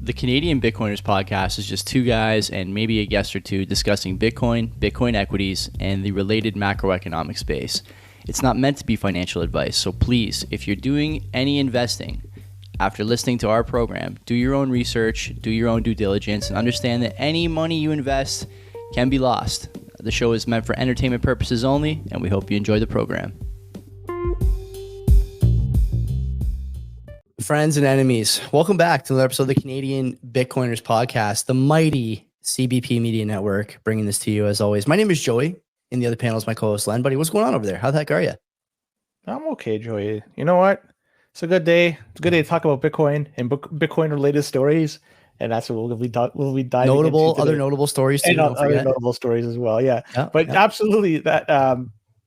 The Canadian Bitcoiners Podcast is just two guys and maybe a guest or two discussing Bitcoin, Bitcoin equities, and the related macroeconomic space. It's not meant to be financial advice, so please, if you're doing any investing after listening to our program, do your own research, do your own due diligence, and understand that any money you invest can be lost. The show is meant for entertainment purposes only, and we hope you enjoy the program. Friends and enemies, welcome back to another episode of the Canadian Bitcoiners Podcast, the mighty CBP Media Network, bringing this to you as always. My name is Joey. In the other panel is my co-host Len. Buddy, what's going on over there? How the heck are you? I'm okay, Joey. You know what? It's a good day. It's a good day to talk about Bitcoin and Bitcoin-related stories, and that's what we'll be diving into today. Other notable stories too. And other notable stories as well. Yeah. Absolutely that.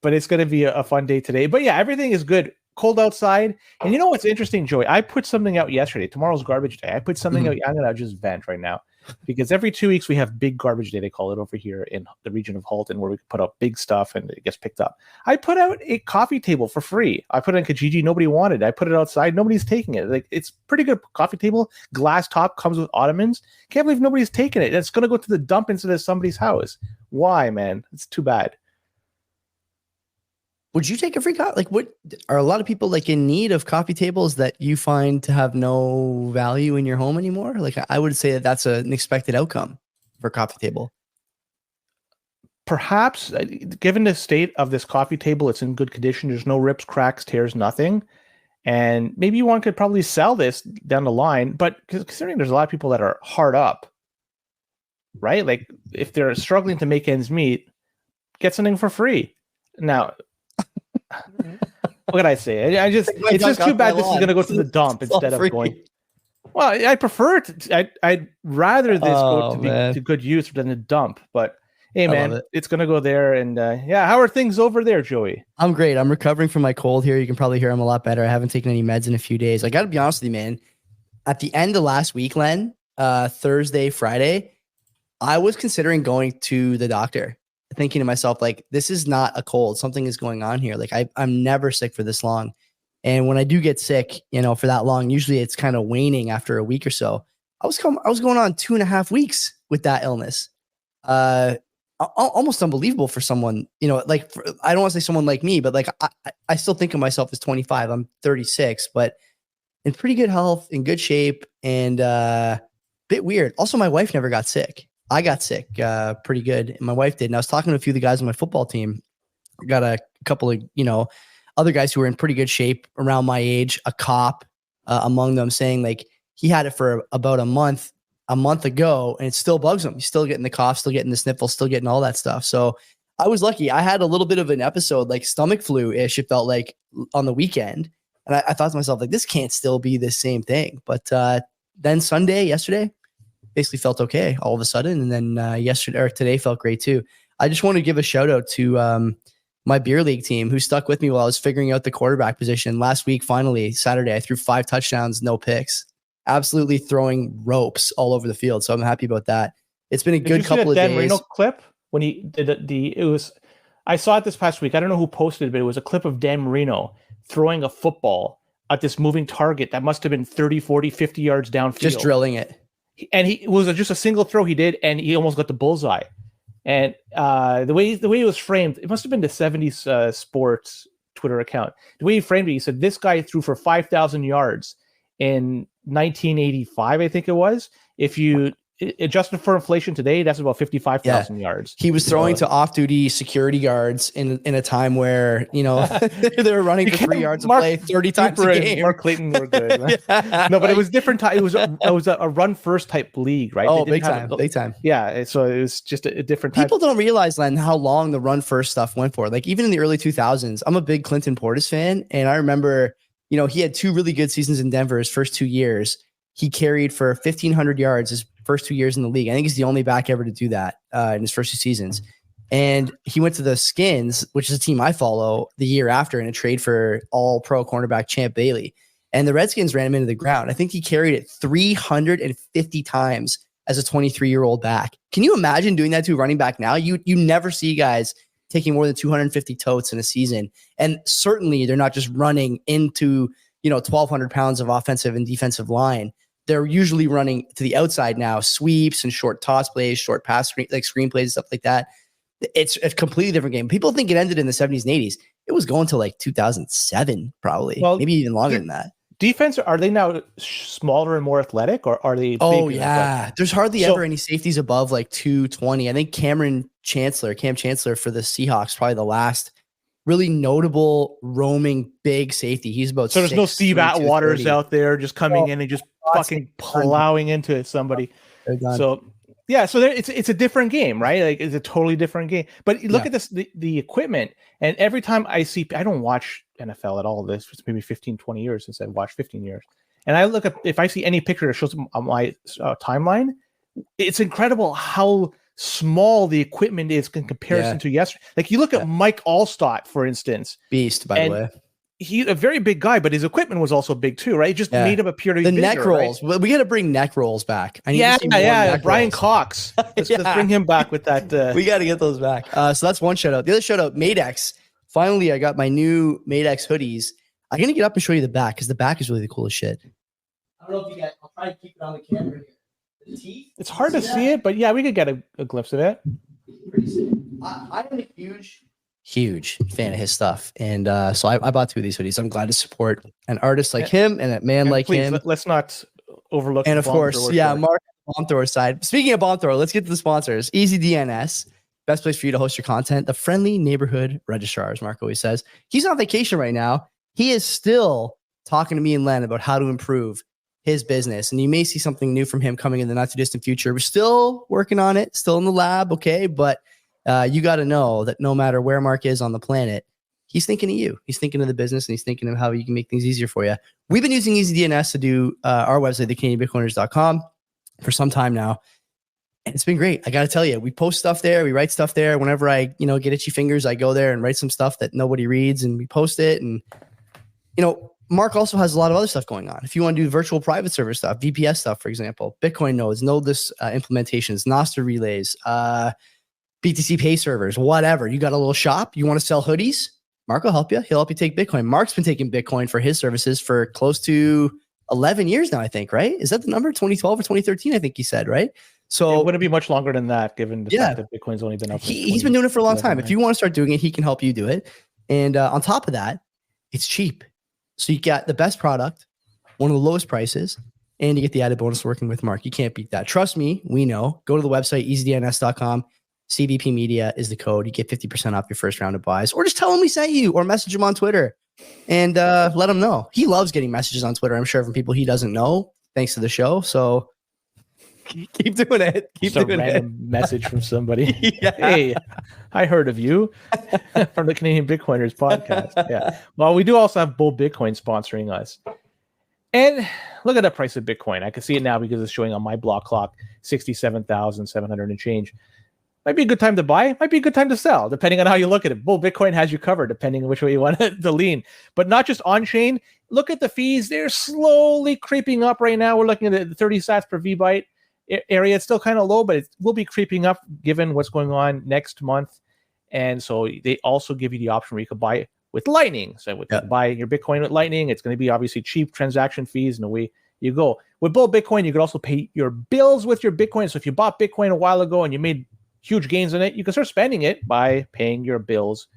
But it's going to be a fun day today. But yeah, everything is good. Cold outside. And you know what's interesting, Joey? I put something out yesterday. Tomorrow's garbage day. I put something out. I'm going to just vent right now because every 2 weeks we have big garbage day. They call it over here in the region of Halton, where we put up big stuff and it gets picked up. I put out a coffee table for free. I put it on Kijiji. Nobody wanted it. I put it outside. Nobody's taking it. Like, it's pretty good coffee table. Glass top, comes with ottomans. Can't believe nobody's taking it. It's going to go to the dump instead of somebody's house. Why, man? It's too bad. Would you take a free coffee? Like, what are a lot of people like in need of coffee tables that you find to have no value in your home anymore? Like, I would say that that's an expected outcome for a coffee table. Perhaps, given the state of this coffee table, it's in good condition. There's no rips, cracks, tears, nothing. And maybe one could probably sell this down the line. But considering there's a lot of people that are hard up, right? Like, if they're struggling to make ends meet, get something for free. Now, what can I say? It's just too bad this is going to go to the dump instead of going. Well, I prefer it. I'd rather this go to good use than the dump. But hey, man, it's going to go there. And how are things over there, Joey? I'm great. I'm recovering from my cold here. You can probably hear I'm a lot better. I haven't taken any meds in a few days. I got to be honest with you, man. At the end of last week, Len, Thursday, Friday, I was considering going to the doctor, thinking to myself, like, this is not a cold. Something is going on here. Like, I'm never sick for this long. And when I do get sick, for that long, usually it's kind of waning after a week or so. I was going on 2.5 weeks with that illness. Almost unbelievable for someone, I don't want to say someone like me, but like, I still think of myself as 25. I'm 36, but in pretty good health, in good shape, and bit weird. Also, my wife never got sick. I got sick pretty good, and my wife did. And I was talking to a few of the guys on my football team. I got a couple of, other guys who were in pretty good shape around my age, a cop among them, saying like he had it for about a month ago, and it still bugs him. He's still getting the cough, still getting the sniffles, still getting all that stuff. So I was lucky. I had a little bit of an episode, like stomach flu-ish, it felt like, on the weekend. And I thought to myself, like, this can't still be the same thing. But then yesterday, basically felt okay all of a sudden. And then today felt great too. I just want to give a shout out to my beer league team who stuck with me while I was figuring out the quarterback position. Last week, finally, Saturday, I threw 5 touchdowns, no picks, absolutely throwing ropes all over the field. So I'm happy about that. It's been a good couple of days. Dan Marino clip when he did I saw it this past week. I don't know who posted it, but it was a clip of Dan Marino throwing a football at this moving target that must have been 30, 40, 50 yards downfield. Just drilling it. And it was just a single throw he did, and he almost got the bullseye. And the way it was framed, it must have been the 70s Sports Twitter account. The way he framed it, he said, this guy threw for 5,000 yards in 1985, I think it was. If you adjusted for inflation today, that's about 55,000 yards. He was throwing to off-duty security guards in a time where, they were running for 3 yards of play 30 times a game. Mark Clayton were good. No, but it was different. It was a run first type league, right? Oh, big time. Yeah, so it was just a different type. People don't realize, Len, how long the run first stuff went for. Like, even in the early 2000s, I'm a big Clinton Portis fan, and I remember, he had 2 really good seasons in Denver his first 2 years. He carried for 1,500 yards his first 2 years in the league. I think he's the only back ever to do that in his first 2 seasons. And he went to the Skins, which is a team I follow, the year after in a trade for all-pro cornerback Champ Bailey. And the Redskins ran him into the ground. I think he carried it 350 times as a 23-year-old back. Can you imagine doing that to a running back now? You never see guys taking more than 250 totes in a season. And certainly they're not just running into, 1,200 pounds of offensive and defensive line. they're usually running to the outside now, sweeps and short toss plays, short pass screen plays, stuff like that. It's a completely different game. People think it ended in the 70s and 80s. It was going to like 2007, probably, maybe even longer than that. Defense, are they now smaller and more athletic, or are they? Oh yeah, there's hardly ever any safeties above like 220. I think Cam Chancellor for the Seahawks, probably the last really notable roaming big safety. He's about so there's no Steve Atwaters out there just coming in and just fucking plowing into somebody. So yeah, so it's a different game, right? Like it's a totally different game. But look at this, the equipment, and every time I don't watch NFL at all. This it's maybe 15, 20 years since I've watched 15 years. And I look up, if I see any picture that shows on my timeline, it's incredible how small the equipment is in comparison to yesterday. Like you look at Mike Allstott, for instance. Beast, by the way. He's a very big guy, but his equipment was also big too, right? It just made him appear to be bigger, neck rolls. Right? We got to bring neck rolls back. I need to see more neck Brian rolls. Cox. Let's bring him back with that. We got to get those back. So that's one shout out. The other shout out, Madex. Finally, I got my new Madex hoodies. I'm going to get up and show you the back because the back is really the coolest shit. I don't know if you guys, I'll try to keep it on the camera here. The teeth. It's hard to see it, but yeah, we could get a glimpse of it. Pretty sick. I'm a huge fan of his stuff. And so I bought 2 of these hoodies. I'm glad to support an artist like him and a man like him. Let's not overlook. And of course, Mark, bomb thrower side. Speaking of bomb thrower, let's get to the sponsors. EasyDNS. Best place for you to host your content. The friendly neighborhood registrar, as Mark always says. He's on vacation right now. He is still talking to me and Len about how to improve his business. And you may see something new from him coming in the not too distant future. We're still working on it, still in the lab, okay? But you got to know that no matter where Mark is on the planet, he's thinking of you. He's thinking of the business, and he's thinking of how you can make things easier for you. We've been using EasyDNS to do our website, thecanadianbitcoiners.com, for some time now. And it's been great. I got to tell you, we post stuff there. We write stuff there. Whenever I, get itchy fingers, I go there and write some stuff that nobody reads and we post it. And, Mark also has a lot of other stuff going on. If you want to do virtual private server stuff, VPS stuff, for example, Bitcoin nodes, nodeless implementations, Nostr relays, BTC pay servers, whatever. You got a little shop. You want to sell hoodies? Mark will help you. He'll help you take Bitcoin. Mark's been taking Bitcoin for his services for close to 11 years now, I think, right? Is that the number? 2012 or 2013, I think he said, right? So it wouldn't be much longer than that, given the fact that Bitcoin's only been up. He's been doing it for a long time. If you want to start doing it, he can help you do it. And on top of that, it's cheap. So you got the best product, one of the lowest prices, and you get the added bonus working with Mark. You can't beat that. Trust me, we know. Go to the website, easydns.com. CBP Media is the code. You get 50% off your first round of buys. Or just tell him we sent you, or message him on Twitter and let him know. He loves getting messages on Twitter, I'm sure, from people he doesn't know, thanks to the show. So keep doing it. Keep doing it. Message from somebody. Hey, I heard of you from the Canadian Bitcoiners Podcast. Yeah. Well, we do also have Bull Bitcoin sponsoring us. And look at the price of Bitcoin. I can see it now because it's showing on my block clock 67,700 and change. Might be a good time to buy. Might be a good time to sell, depending on how you look at it. Bull Bitcoin has you covered, depending on which way you want to lean. But not just on chain. Look at the fees. They're slowly creeping up right now. We're looking at the 30 sats per VByte area. It's still kind of low, but it will be creeping up given what's going on next month. And so they also give you the option where you could buy with Lightning. So buy your Bitcoin with Lightning, it's going to be obviously cheap transaction fees, and away you go. With Bull Bitcoin, you could also pay your bills with your Bitcoin. So if you bought Bitcoin a while ago and you made huge gains in it, you can start spending it by paying your bills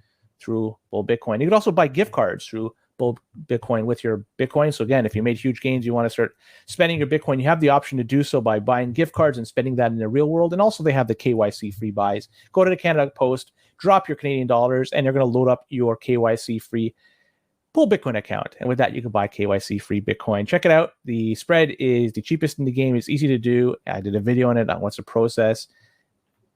through Bull Bitcoin. You could also buy gift cards through Bull Bitcoin with your Bitcoin. So again, if you made huge gains, you want to start spending your Bitcoin, you have the option to do so by buying gift cards and spending that in the real world. And also they have the KYC free buys. Go to the Canada Post, drop your Canadian dollars, and they're going to load up your KYC free Bull Bitcoin account. And with that, you can buy KYC free Bitcoin. Check it out. The spread is the cheapest in the game. It's easy to do. I did a video on it on what's the process.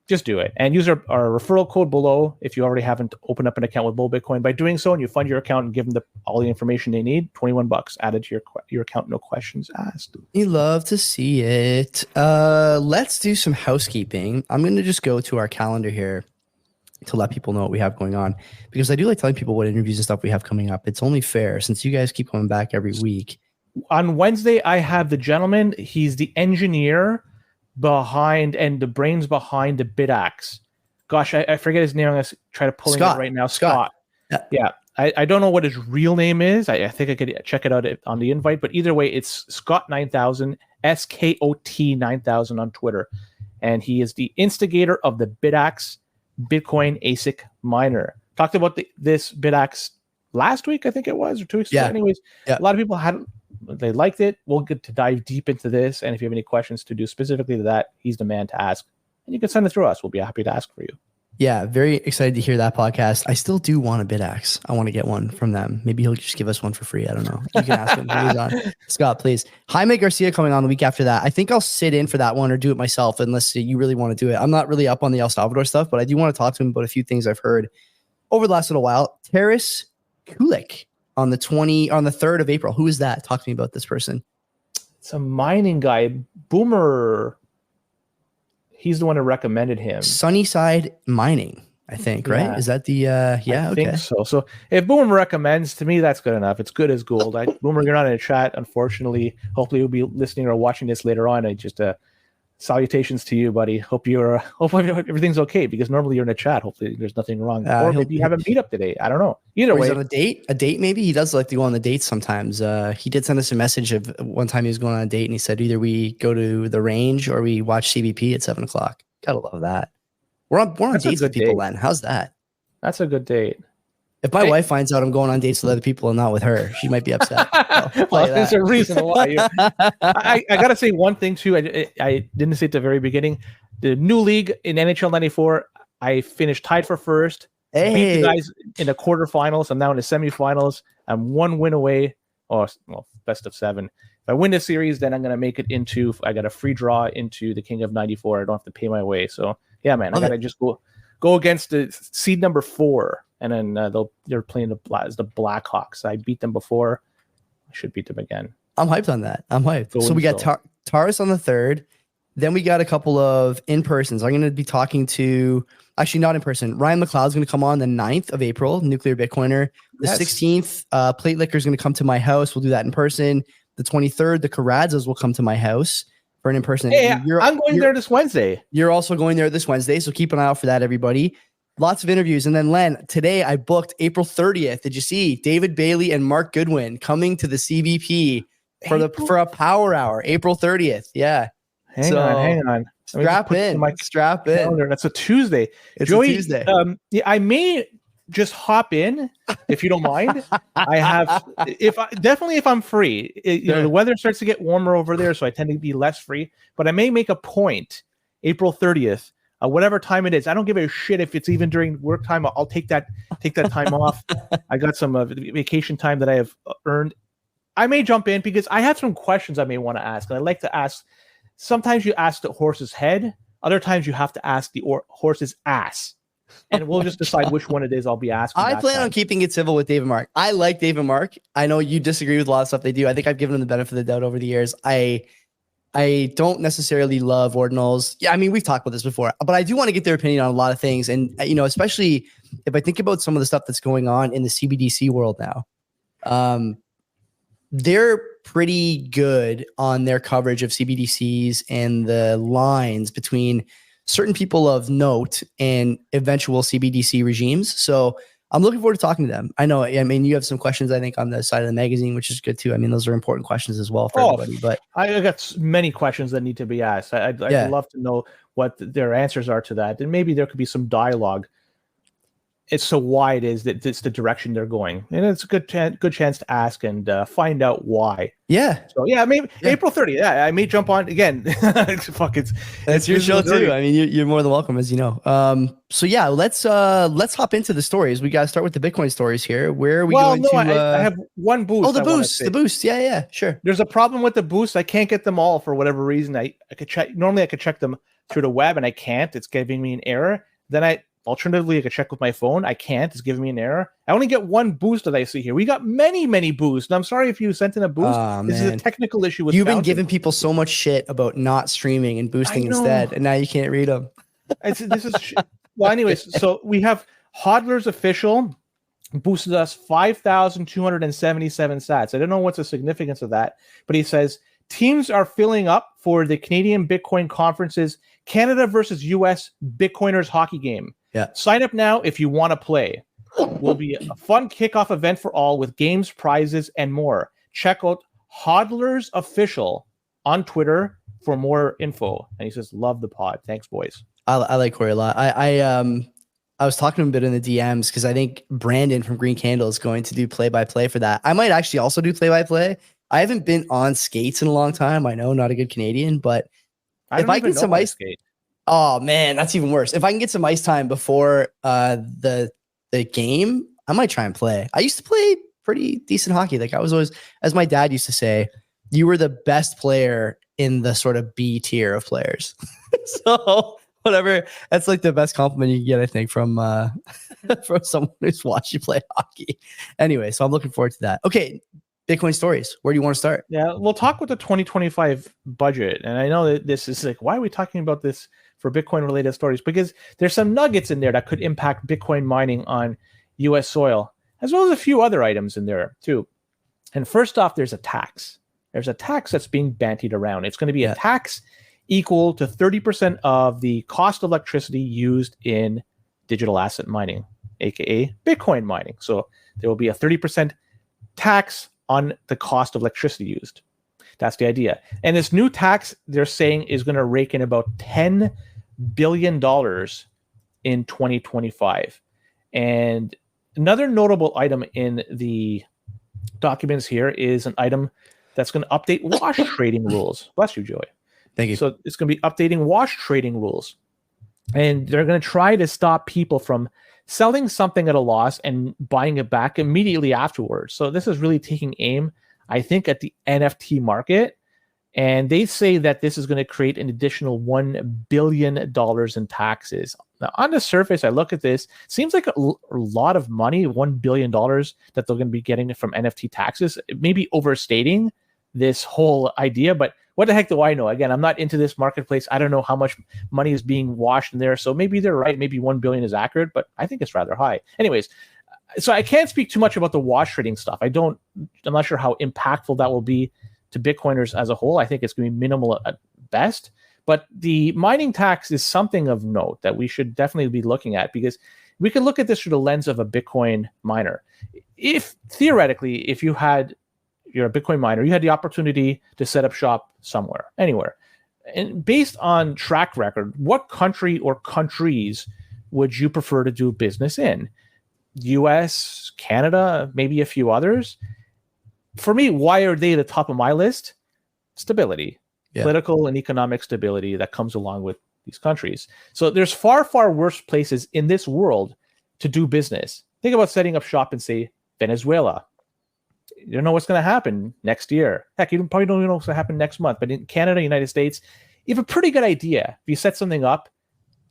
Just do it. And use our referral code below if you already haven't opened up an account with Bull Bitcoin. By doing so, and you fund your account and give them all the information they need, $21 added to your account, no questions asked. You love to see it. Let's do some housekeeping. I'm going to just go to our calendar here to let people know what we have going on, because I do like telling people what interviews and stuff we have coming up. It's only fair since you guys keep coming back every week. On Wednesday, I have the gentleman. He's the engineer behind and the brains behind the BitAxe. Gosh, I forget his name. I'm going to try to pull it right now. Scott. Yeah. I don't know what his real name is. I think I could check it out on the invite, but either way, it's Scott 9000 SKOT9000 on Twitter. And he is the instigator of the BitAxe Bitcoin ASIC miner. Talked about this BitAxe last week, I think it was, or 2 weeks ago. Anyways, a lot of people they liked it. We'll get to dive deep into this. And if you have any questions to do specifically to that, he's the man to ask. And you can send it through us. We'll be happy to ask for you. Yeah, very excited to hear that podcast. I still do want a BitAxe. I want to get one from them. Maybe he'll just give us one for free. I don't know. You can ask him when he's on. Scott, please. Jaime Garcia coming on the week after that. I think I'll sit in for that one or do it myself unless you really want to do it. I'm not really up on the El Salvador stuff, but I do want to talk to him about a few things I've heard over the last little while. Taras Kulik on the 3rd of April. Who is that? Talk to me about this person. It's a mining guy. Boomer. He's the one who recommended him. Sunnyside Mining, I think, right? Is that the I think so. So if Boomer recommends, to me, that's good enough. It's good as gold. Boomer, you're not in a chat, unfortunately. Hopefully you'll be listening or watching this later on. I just salutations to you, buddy. Hopefully everything's okay, because normally you're in a chat. Hopefully there's nothing wrong. Or maybe you have a meetup today. I don't know. Either way. He's on a date maybe. He does like to go on the dates sometimes. He did send us a message of one time he was going on a date, and he said either we go to the range or we watch CBP at 7:00. Gotta love that. We're on dates with people, Len. How's that? That's a good date. If my wife finds out I'm going on dates with other people and not with her, she might be upset. Well, there's a reason why. I got to say one thing, too. I didn't say at the very beginning. The new league in NHL 94, I finished tied for first. Beat the guys in the quarterfinals. I'm now in the semifinals. I'm 1 win away. Best of 7. If I win this series, then I'm going to make it I got a free draw into the King of 94. I don't have to pay my way. So, yeah, man, I got to just go against the seed number 4. And then they're playing the Blackhawks. I beat them before. I should beat them again. I'm hyped on that. I'm hyped. So we got Taras on the 3rd. Then we got a couple of in-persons. I'm going to be talking to, actually not in person. Ryan McLeod's going to come on the 9th of April, Nuclear Bitcoiner. The 16th, Plate Liquor is going to come to my house. We'll do that in person. The 23rd, the Caradzas will come to my house for an in-person. Hey, I'm going there this Wednesday. You're also going there this Wednesday, so keep an eye out for that, everybody. Lots of interviews. And then, Len, today I booked April 30th. Did you see David Bailey and Mark Goodwin coming to the CBP for a power hour, April 30th? Yeah. Hang on. Strap in. That's a Tuesday. It's a Tuesday. I may just hop in if you don't mind. If I'm free. The weather starts to get warmer over there, so I tend to be less free. But I may make a point April 30th. Whatever time it is, I don't give a shit if it's even during work time. I'll take that time off. I got some vacation time that I have earned. I may jump in because I have some questions I may want to ask. And I like to ask. Sometimes you ask the horse's head. Other times you have to ask the horse's ass. And we'll just decide which one it is I'll be asking. I plan on keeping it civil with Dave and Mark. I like Dave and Mark. I know you disagree with a lot of stuff they do. I think I've given them the benefit of the doubt over the years. I don't necessarily love ordinals. Yeah, I mean, we've talked about this before, but I do want to get their opinion on a lot of things. And, especially if I think about some of the stuff that's going on in the CBDC world now, they're pretty good on their coverage of CBDCs and the lines between certain people of note and eventual CBDC regimes. So I'm looking forward to talking to them. I know, you have some questions, I think, on the side of the magazine, which is good too. I mean, those are important questions as well for everybody. But I got many questions that need to be asked. I'd love to know what their answers are to that. And maybe there could be some dialogue. It's so why it is that it's the direction they're going. And it's a good chance to ask and find out why. Yeah. So, maybe April 30th. Yeah, I may jump on again. That's your show too. I mean, you're more than welcome, as you know. So, let's hop into the stories. We got to start with the Bitcoin stories here. Where are we going to? I have one boost. Oh, the boost. Yeah, sure. There's a problem with the boost. I can't get them all for whatever reason. I could check. Normally, I could check them through the web, and I can't. It's giving me an error. Then alternatively, I could check with my phone. I can't. It's giving me an error. I only get one boost that I see here. We got many, many boosts. And I'm sorry if you sent in a boost. This is a technical issue with You've been giving people so much shit about not streaming and boosting instead, and now you can't read them. Well, anyways, so we have Hodler's Official boosted us 5,277 sats. I don't know what's the significance of that, but he says teams are filling up for the Canadian Bitcoin Conference's Canada versus US Bitcoiners hockey game. Yeah. Sign up now if you want to play. Will be a fun kickoff event for all with games, prizes, and more. Check out Hodler's Official on Twitter for more info. And he says, love the pod. Thanks, boys. I like Corey a lot. I was talking to him a bit in the DMs because I think Brandon from Green Candle is going to do play-by-play for that. I might actually also do play-by-play. I haven't been on skates in a long time. I know, not a good Canadian, but if I get some ice skate. Oh man, that's even worse. If I can get some ice time before the game, I might try and play. I used to play pretty decent hockey. Like I was always, as my dad used to say, you were the best player in the sort of B tier of players. So whatever, that's like the best compliment you can get, I think, from someone who's watched you play hockey. Anyway, so I'm looking forward to that. Okay, Bitcoin stories. Where do you want to start? Yeah, we'll talk with the 2025 budget. And I know that this is like, why are we talking about this for Bitcoin related stories? Because there's some nuggets in there that could impact Bitcoin mining on US soil, as well as a few other items in there too. And first off, there's a tax. There's a tax that's being bantied around. It's going to be a tax equal to 30% of the cost of electricity used in digital asset mining, aka Bitcoin mining. So there will be a 30% tax on the cost of electricity used. That's the idea. And this new tax, they're saying, is going to rake in about $10 billion in 2025. And another notable item in the documents here is an item that's going to update wash trading rules. Bless you, Joey. Thank you. So it's going to be updating wash trading rules. And they're going to try to stop people from selling something at a loss and buying it back immediately afterwards. So this is really taking aim, I think, at the NFT market. And they say that this is going to create an additional $1 billion in taxes. Now, on the surface, I look at this, seems like a lot of money, $1 billion that they're going to be getting from NFT taxes. Maybe overstating this whole idea, but what the heck do I know? Again, I'm not into this marketplace. I don't know how much money is being washed in there. So maybe they're right. Maybe 1 billion is accurate, but I think it's rather high. Anyways, so I can't speak too much about the wash trading stuff. I'm not sure how impactful that will be to Bitcoiners as a whole. I think it's going to be minimal at best. But the mining tax is something of note that we should definitely be looking at, because we can look at this through the lens of a Bitcoin miner. If theoretically, if you're a Bitcoin miner, you had the opportunity to set up shop somewhere, anywhere. And based on track record, what country or countries would you prefer to do business in? US, Canada, maybe a few others? For me, why are they at the top of my list? Stability, political and economic stability that comes along with these countries. So there's far, far worse places in this world to do business. Think about setting up shop in, say, Venezuela. You don't know what's going to happen next year. Heck, you probably don't even know what's going to happen next month. But in Canada, United States, you have a pretty good idea. If you set something up,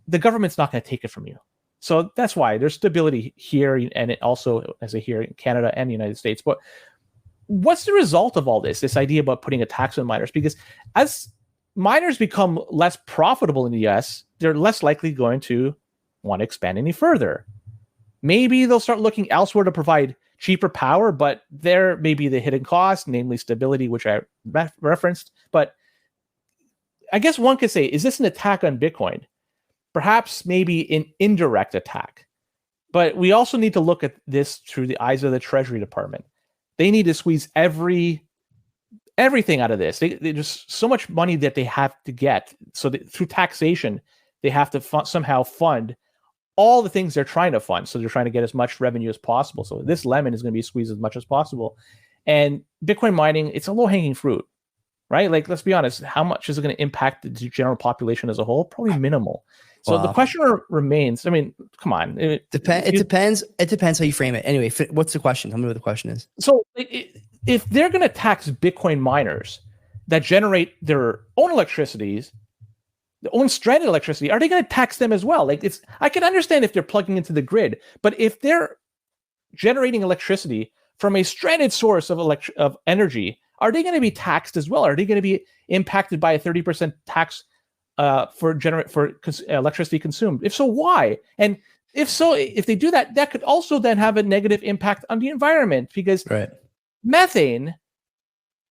the government's not going to take it from you. So that's why there's stability here, and it also, as I hear, in Canada and the United States. But what's the result of all this idea about putting a tax on miners? Because as miners become less profitable in the US, they're less likely going to want to expand any further. Maybe they'll start looking elsewhere to provide cheaper power, but there may be the hidden cost, namely stability, which I referenced. But I guess one could say, is this an attack on Bitcoin? Perhaps maybe an indirect attack. But we also need to look at this through the eyes of the Treasury Department. They need to squeeze everything out of this. There's so much money that they have to get. So through taxation, they have to somehow fund all the things they're trying to fund. So they're trying to get as much revenue as possible. So this lemon is going to be squeezed as much as possible. And Bitcoin mining, it's a low-hanging fruit, right? Like, let's be honest, how much is it going to impact the general population as a whole? Probably minimal. So the question remains, I mean, come on. It depends how you frame it. Anyway, what's the question? Tell me what the question is. So if they're going to tax Bitcoin miners that generate their own electricities, their own stranded electricity, are they going to tax them as well? Like, I can understand if they're plugging into the grid, but if they're generating electricity from a stranded source of energy, are they going to be taxed as well? Are they going to be impacted by a 30% tax for electricity consumed? If so, why? And if so, if they do that, that could also then have a negative impact on the environment, because methane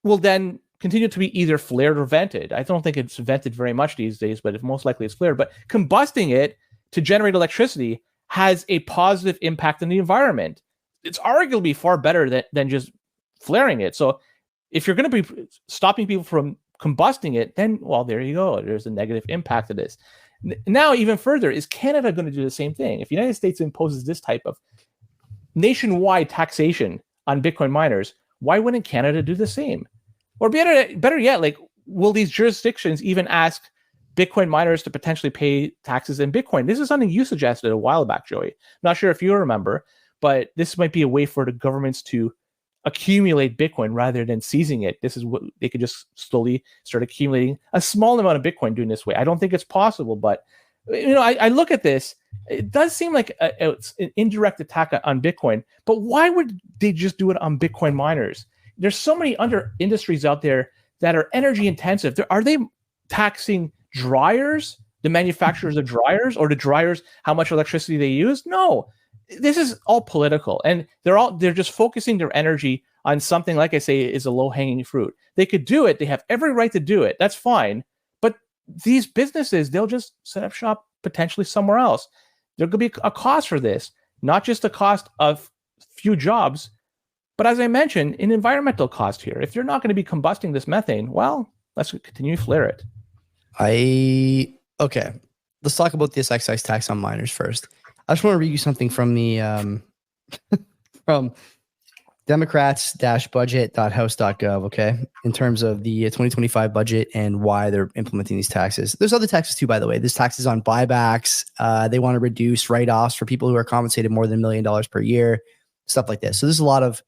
will then continue to be either flared or vented. I don't think it's vented very much these days, but most likely it's flared. But combusting it to generate electricity has a positive impact on the environment. It's arguably far better than just flaring it. So if you're going to be stopping people from combusting it, then, well, there you go. There's a negative impact of this. Now, even further, is Canada going to do the same thing? If the United States imposes this type of nationwide taxation on Bitcoin miners, why wouldn't Canada do the same? Or better yet, like, will these jurisdictions even ask Bitcoin miners to potentially pay taxes in Bitcoin? This is something you suggested a while back, Joey. Not sure if you remember, but this might be a way for the governments to accumulate Bitcoin rather than seizing it. This is what they could just slowly start accumulating a small amount of Bitcoin doing this way. I don't think it's possible, but I look at this. It does seem like it's an indirect attack on Bitcoin, but why would they just do it on Bitcoin miners? There's so many other industries out there that are energy intensive. Are they taxing dryers, the manufacturers of dryers, or the dryers, how much electricity they use? No. This is all political, and they're just focusing their energy on something, like I say, is a low-hanging fruit. They could do it. They have every right to do it. That's fine. But these businesses, they'll just set up shop potentially somewhere else. There could be a cost for this, not just a cost of few jobs, but as I mentioned, an environmental cost here. If you're not going to be combusting this methane, well, let's continue to flare it. Okay. Let's talk about this excise tax on miners first. I just want to read you something from the from Democrats-budget.house.gov, okay, in terms of the 2025 budget and why they're implementing these taxes. There's other taxes too, by the way. There's taxes on buybacks. They want to reduce write-offs for people who are compensated more than $1 million per year, stuff like this. So there's a lot of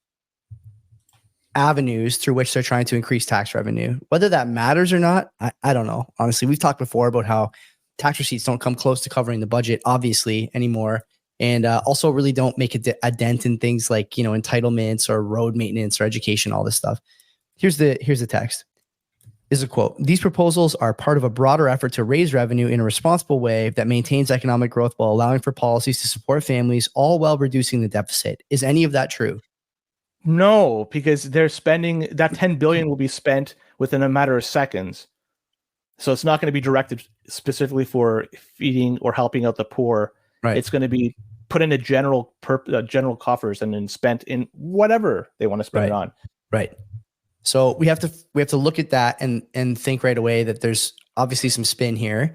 avenues through which they're trying to increase tax revenue. Whether that matters or not, I don't know. Honestly, we've talked before about how tax receipts don't come close to covering the budget, obviously, anymore. And also really don't make a dent in things like, entitlements or road maintenance or education, all this stuff. Here's the text. This is a quote. These proposals are part of a broader effort to raise revenue in a responsible way that maintains economic growth while allowing for policies to support families, all while reducing the deficit. Is any of that true? No, because they're spending, that $10 billion will be spent within a matter of seconds. So it's not going to be directed specifically for feeding or helping out the poor. Right. It's going to be put into general coffers and then spent in whatever they want to spend it on. Right. So we have to look at that and think right away that there's obviously some spin here.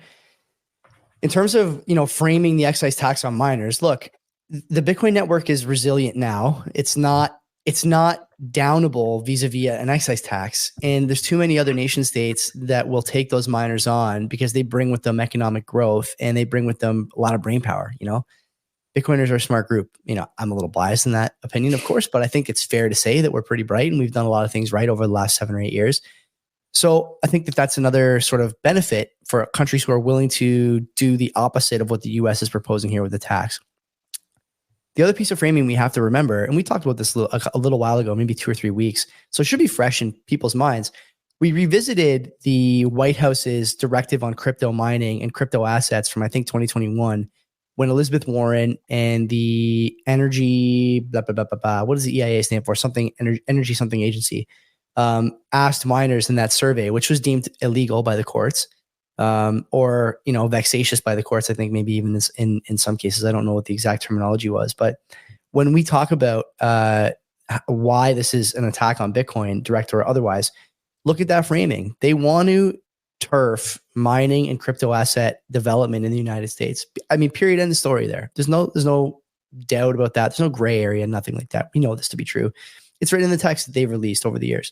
In terms of, framing the excise tax on miners, look, the Bitcoin network is resilient now. It's not downable vis-a-vis an excise tax. And there's too many other nation states that will take those miners on because they bring with them economic growth and they bring with them a lot of brain power. Bitcoiners are a smart group. I'm a little biased in that opinion, of course, but I think it's fair to say that we're pretty bright and we've done a lot of things right over the last 7 or 8 years. So I think that that's another sort of benefit for countries who are willing to do the opposite of what the US is proposing here with the tax. The other piece of framing we have to remember, and we talked about this a little while ago, maybe 2 or 3 weeks, so it should be fresh in people's minds. We revisited the White House's directive on crypto mining and crypto assets from, I think, 2021, when Elizabeth Warren and the energy, what does the EIA stand for? Something, energy something agency, asked miners in that survey, which was deemed illegal by the courts, or vexatious by the courts. I think maybe even in some cases, I don't know what the exact terminology was. But when we talk about why this is an attack on Bitcoin, direct or otherwise, look at that framing. They want to turf mining and crypto asset development in the United States. I mean, period, end of story there. There's no doubt about that. There's no gray area, nothing like that. We know this to be true. It's written in the text that they've released over the years.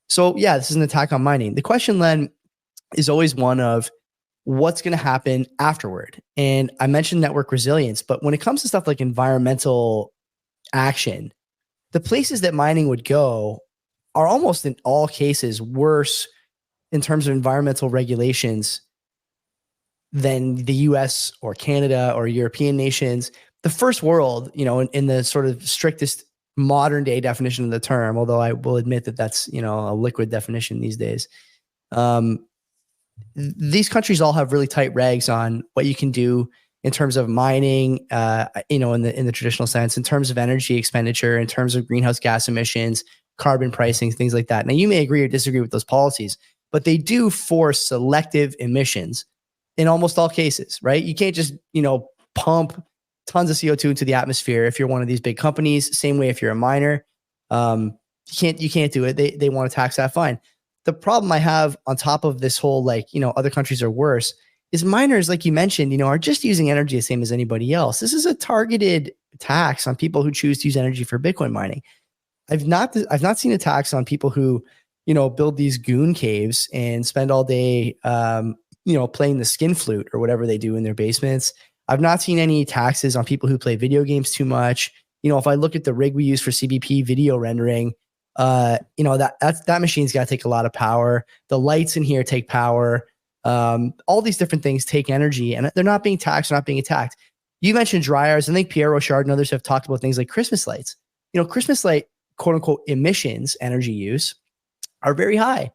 So yeah, this is an attack on mining. The question then is always one of what's going to happen afterward. And I mentioned network resilience, but when it comes to stuff like environmental action, the places that mining would go are almost in all cases worse in terms of environmental regulations than the US or Canada or European nations. The first world, in the sort of strictest modern day definition of the term, although I will admit that that's, a liquid definition these days. These countries all have really tight regs on what you can do in terms of mining, in the traditional sense, in terms of energy expenditure, in terms of greenhouse gas emissions, carbon pricing, things like that. Now, you may agree or disagree with those policies, but they do force selective emissions in almost all cases, right? You can't just, pump tons of CO2 into the atmosphere if you're one of these big companies. Same way if you're a miner, you can't do it. They want to tax that, fine. the problem I have on top of this whole, like, other countries are worse, is miners, like you mentioned, are just using energy the same as anybody else. This is a targeted tax on people who choose to use energy for Bitcoin mining. I've not seen a tax on people who, build these goon caves and spend all day, playing the skin flute or whatever they do in their basements. I've not seen any taxes on people who play video games too much. If I look at the rig we use for CBP video rendering, that machine's got to take a lot of power. The lights in here take power. All these different things take energy, and they're not being taxed, they're not being attacked. You mentioned dryers. I think Pierre Rochard and others have talked about things like Christmas lights. Christmas light, quote unquote, emissions, energy use, are very high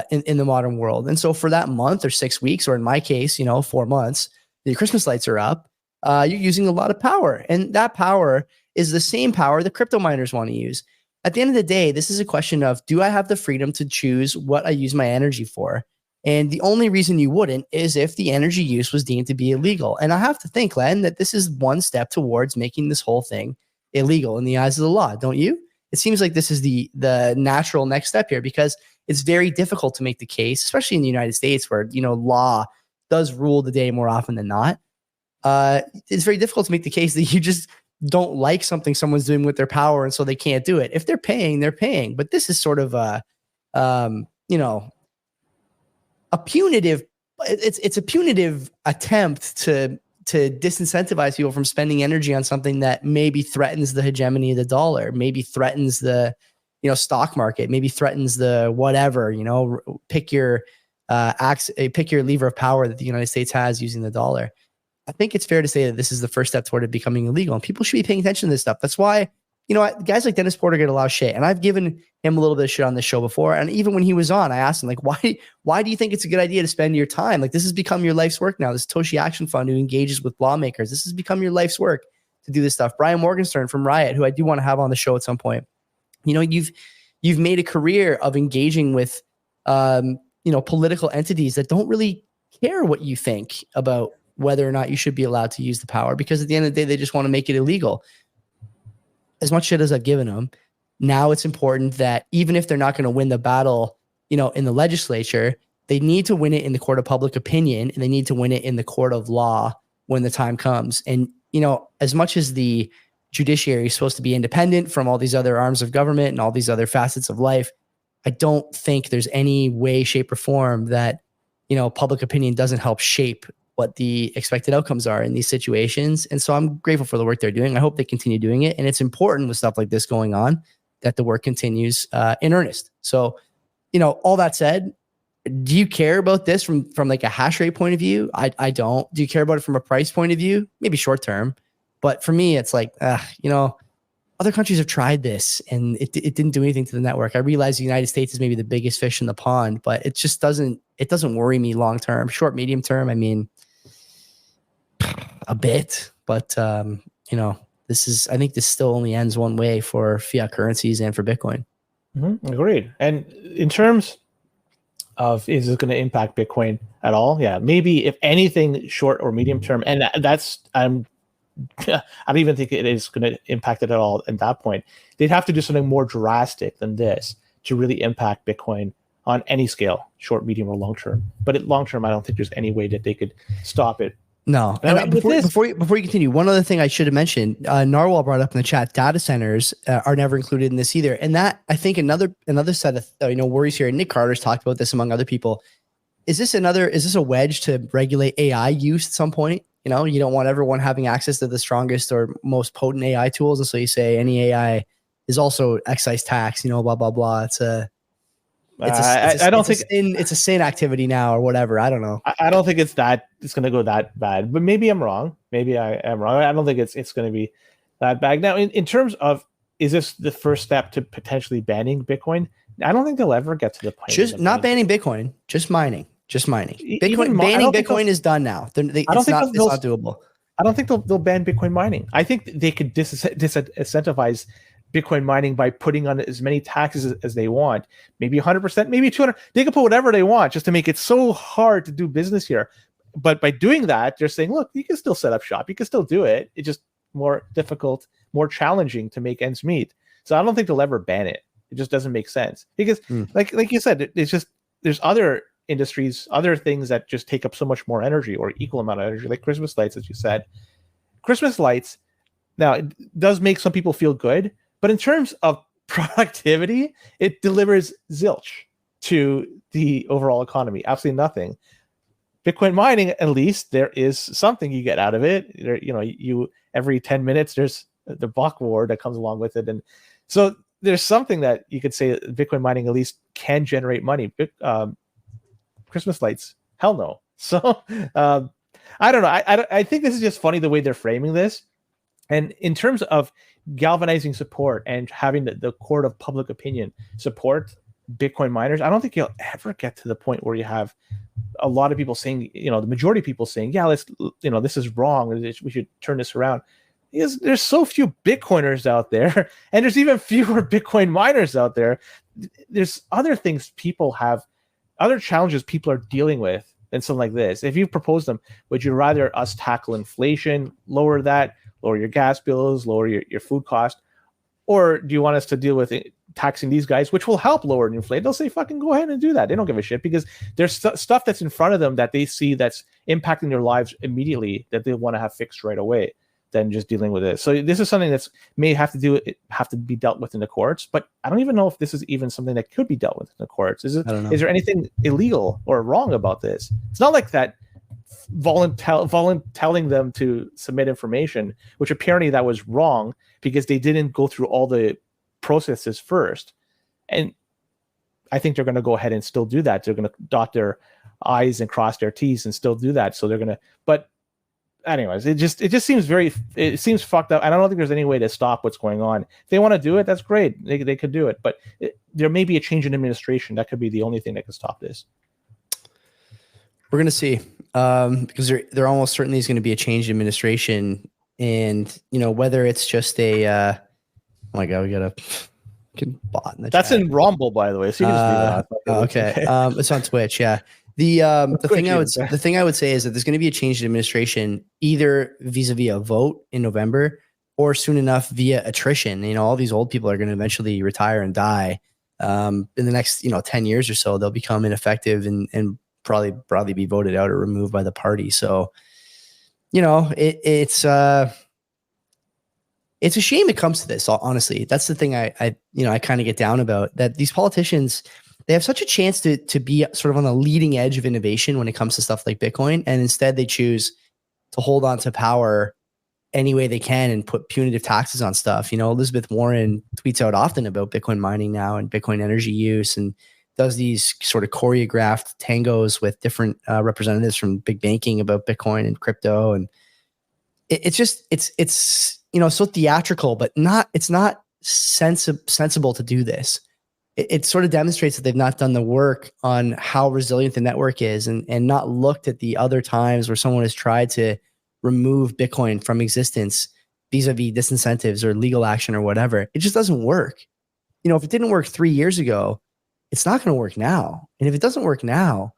in the modern world. And so for that month or 6 weeks, or in my case, 4 months, the Christmas lights are up, you're using a lot of power. And that power is the same power the crypto miners want to use. At the end of the day, this is a question of, do I have the freedom to choose what I use my energy for? And the only reason you wouldn't is if the energy use was deemed to be illegal. And I have to think, Len, that this is one step towards making this whole thing illegal in the eyes of the law, don't you? It seems like this is the natural next step here, because it's very difficult to make the case, especially in the United States, where law does rule the day more often than not. It's very difficult to make the case that you just don't like something someone's doing with their power, and so they can't do it. If they're paying, they're paying. But this is sort of a punitive. It's a punitive attempt to disincentivize people from spending energy on something that maybe threatens the hegemony of the dollar, maybe threatens the stock market, maybe threatens the whatever. Pick your lever of power that the United States has using the dollar. I think it's fair to say that this is the first step toward it becoming illegal, and people should be paying attention to this stuff. That's why, guys like Dennis Porter get a lot of shit, and I've given him a little bit of shit on this show before. And even when he was on, I asked him, like, why do you think it's a good idea to spend your time? Like, this has become your life's work now. This Satoshi Action Fund, who engages with lawmakers, this has become your life's work to do this stuff. Brian Morgenstern from Riot, who I do want to have on the show at some point. You've made a career of engaging with, political entities that don't really care what you think about whether or not you should be allowed to use the power, because at the end of the day, they just want to make it illegal. As much shit as I've given them, now it's important that even if they're not going to win the battle, in the legislature, they need to win it in the court of public opinion, and they need to win it in the court of law when the time comes. And, as much as the judiciary is supposed to be independent from all these other arms of government and all these other facets of life, I don't think there's any way, shape, or form that, public opinion doesn't help shape what the expected outcomes are in these situations. And so I'm grateful for the work they're doing. I hope they continue doing it. And it's important with stuff like this going on that the work continues in earnest. So, all that said, do you care about this from like a hash rate point of view? I don't. Do you care about it from a price point of view? Maybe short term. But for me, it's like, other countries have tried this and it didn't do anything to the network. I realize the United States is maybe the biggest fish in the pond, but it just doesn't worry me long term. Short, medium term, I mean, a bit, but I think this still only ends one way for fiat currencies and for Bitcoin. Mm-hmm. Agreed. And in terms of, is it going to impact Bitcoin at all? Yeah, maybe if anything, short or medium term. And that's, I don't even think it is going to impact it at all at that point. They'd have to do something more drastic than this to really impact Bitcoin on any scale, short, medium, or long term. But at long term, I don't think there's any way that they could stop it. No. And before you continue, one other thing I should have mentioned, Narwhal brought up in the chat, data centers are never included in this either. And that, I think, another set of worries here, and Nick Carter's talked about this among other people. Is this a wedge to regulate AI use at some point? You don't want everyone having access to the strongest or most potent AI tools. And so you say any AI is also excise tax, blah, blah, blah. It's a sin activity now or whatever. I don't know. I don't think it's going to go that bad, but maybe I'm wrong. Maybe I am wrong. I don't think it's going to be that bad. Now, in terms of, is this the first step to potentially banning Bitcoin? I don't think they'll ever get to the point. Just not banning Bitcoin, just mining. Bitcoin, banning Bitcoin is done now. It's not doable. I don't think they'll ban Bitcoin mining. I think they could disincentivize Bitcoin mining by putting on as many taxes as they want, maybe 100%, maybe 200. They can put whatever they want just to make it so hard to do business here. But by doing that, they're saying, look, you can still set up shop. You can still do it. It's just more difficult, more challenging to make ends meet. So I don't think they'll ever ban it. It just doesn't make sense because, like you said, it's just there's other industries, other things that just take up so much more energy or equal amount of energy, like Christmas lights, as you said. Christmas lights, now it does make some people feel good, but in terms of productivity, it delivers zilch to the overall economy. Absolutely nothing. Bitcoin mining, at least there is something you get out of it. There, you every 10 minutes there's the block reward that comes along with it, and so there's something that you could say Bitcoin mining at least can generate money. Christmas lights, hell no. So I don't know. I think this is just funny the way they're framing this. And in terms of galvanizing support and having the court of public opinion support Bitcoin miners, I don't think you'll ever get to the point where you have a lot of people saying, the majority of people saying, yeah, let's, this is wrong. We should turn this around. Because there's so few Bitcoiners out there, and there's even fewer Bitcoin miners out there. There's other things people have, other challenges people are dealing with than something like this. If you propose them, would you rather us tackle inflation, lower your gas bills, lower your food cost, or do you want us to deal with taxing these guys, which will help lower the inflation? They'll say, fucking go ahead and do that. They don't give a shit because there's stuff that's in front of them that they see that's impacting their lives immediately that they want to have fixed right away than just dealing with it. So this is something that's may have to be dealt with in the courts, but I don't even know if this is even something that could be dealt with in the courts. Is there anything illegal or wrong about this? It's not like that telling them to submit information, which apparently that was wrong because they didn't go through all the processes first. And I think they're going to go ahead and still do that. They're going to dot their I's and cross their T's and still do that. So they're going to, but anyways, it just seems it seems fucked up. And I don't think there's any way to stop what's going on. If they want to do it, that's great. They could do it, but there may be a change in administration. That could be the only thing that could stop this. We're going to see, because there almost certainly is going to be a change in administration, and whether it's just a, oh my God, we got a bot in the That's chat. In Rumble, by the way. So you can just do that. Okay. It's on Twitch. Yeah. The thing I would say is that there's going to be a change in administration, either vis-a-vis a vote in November or soon enough via attrition. All these old people are going to eventually retire and die. In the next 10 years or so, they'll become ineffective and probably be voted out or removed by the party. So, it's a shame it comes to this. Honestly, that's the thing I kind of get down about, that these politicians, they have such a chance to be sort of on the leading edge of innovation when it comes to stuff like Bitcoin. And instead they choose to hold on to power any way they can and put punitive taxes on stuff. Elizabeth Warren tweets out often about Bitcoin mining now and Bitcoin energy use, and does these sort of choreographed tangos with different representatives from big banking about Bitcoin and crypto. And it's so theatrical, but it's not sensible to do this. It sort of demonstrates that they've not done the work on how resilient the network is, and not looked at the other times where someone has tried to remove Bitcoin from existence vis-a-vis disincentives or legal action or whatever. It just doesn't work. If it didn't work 3 years ago, it's not going to work now. And if it doesn't work now,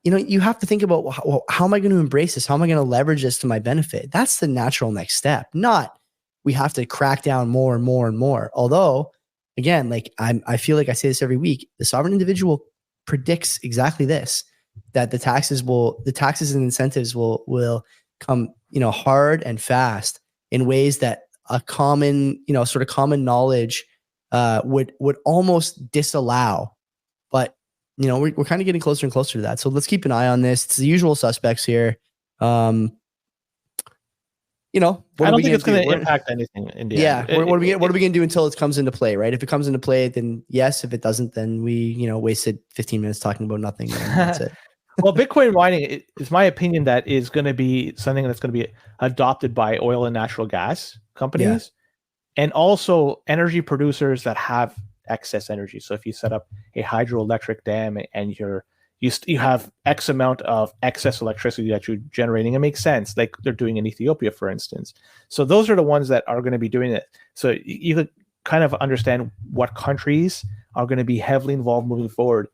you have to think about, how am I going to embrace this? How am I going to leverage this to my benefit? That's the natural next step. Not we have to crack down more and more and more. Although, again, I feel like I say this every week, the sovereign individual predicts exactly this, that the taxes and incentives will come, hard and fast in ways that a common, sort of common knowledge would almost disallow. But, we're kind of getting closer and closer to that. So let's keep an eye on this. It's the usual suspects here. I don't think it's going to impact anything in the end. What are we going to do until it comes into play, right? If it comes into play, then yes. If it doesn't, then we, wasted 15 minutes talking about nothing. And that's it. Well, Bitcoin mining is my opinion that is going to be something that's going to be adopted by oil and natural gas companies, and also energy producers that have excess energy. So if you set up a hydroelectric dam and you have X amount of excess electricity that you're generating, it makes sense. Like they're doing in Ethiopia, for instance. So those are the ones that are going to be doing it. So you could kind of understand what countries are going to be heavily involved moving forward.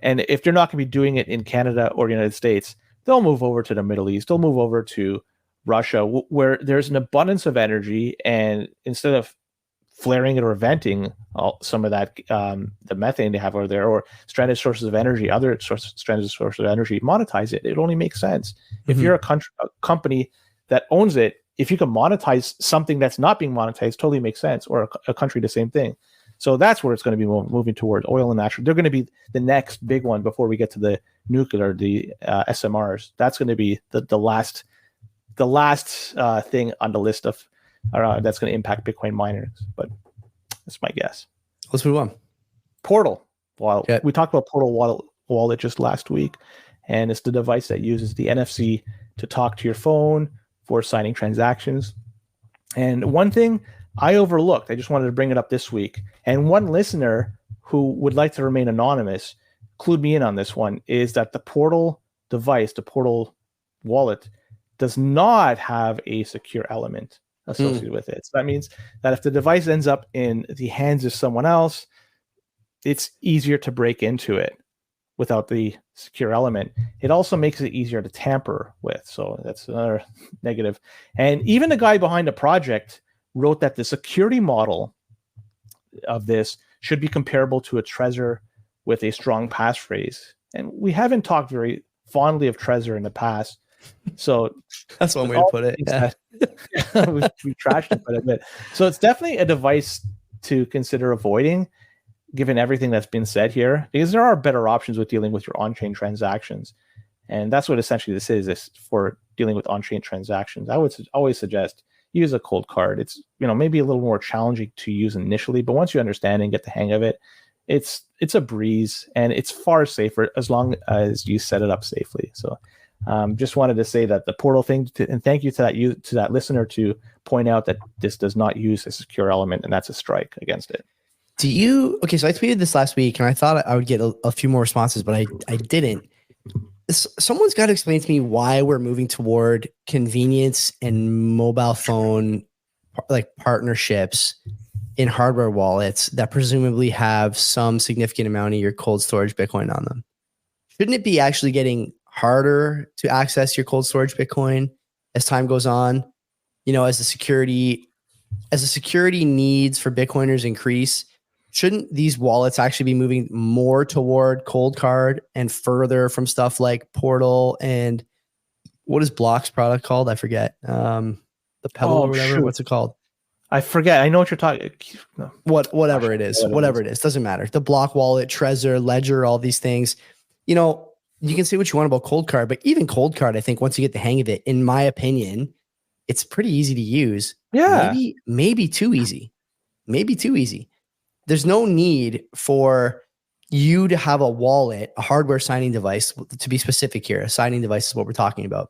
And if they're not going to be doing it in Canada or the United States, they'll move over to the Middle East. They'll move over to Russia, where there's an abundance of energy. And instead of flaring it or venting some of that the methane they have over there, or stranded sources of energy, other stranded sources of energy, monetize it. It only makes sense. If you're a company that owns it, if you can monetize something that's not being monetized, totally makes sense. Or a country, the same thing. So that's where it's going to be moving towards. Oil and natural. They're going to be the next big one before we get to the nuclear, the SMRs. That's going to be the last thing on the list of that's going to impact Bitcoin miners. But that's my guess. Let's move on. Portal. Well, we talked about Portal wallet just last week, and it's the device that uses the NFC to talk to your phone for signing transactions. And one thing I overlooked, I just wanted to bring it up this week, and one listener who would like to remain anonymous clued me in on this one, is that the Portal device, the Portal wallet, does not have a secure element associated with it. So that means that if the device ends up in the hands of someone else, it's easier to break into it without the secure element. It also makes it easier to tamper with. So that's another negative. And even the guy behind the project wrote that the security model of this should be comparable to a Trezor with a strong passphrase. And we haven't talked very fondly of Trezor in the past. So that's one way to put it. Yeah. we trashed it quite a bit. So it's definitely a device to consider avoiding, given everything that's been said here, because there are better options with dealing with your on-chain transactions. And that's what essentially this is for dealing with on-chain transactions. I would always suggest use a cold card. It's, maybe a little more challenging to use initially, but once you understand and get the hang of it, it's a breeze, and it's far safer as long as you set it up safely. So just wanted to say that the Portal thing, and thank you to that listener to point out that this does not use a secure element, and that's a strike against it. So I tweeted this last week, and I thought I would get a few more responses, but I didn't. Someone's got to explain to me why we're moving toward convenience and mobile phone partnerships in hardware wallets that presumably have some significant amount of your cold storage Bitcoin on them. Shouldn't it be actually getting harder to access your cold storage Bitcoin as time goes on? As the security needs for Bitcoiners increase, shouldn't these wallets actually be moving more toward cold card and further from stuff like Portal and what is Block's product called? I forget. The Pebble or whatever. Shoot. What's it called? I forget. I know what you're talking. No. Whatever it is, doesn't matter. The Block wallet, Trezor, Ledger, all these things. You can say what you want about cold card, but even cold card, I think once you get the hang of it, in my opinion, it's pretty easy to use. Yeah. Maybe too easy. There's no need for you to have a wallet, a hardware signing device, to be specific here. A signing device is what we're talking about.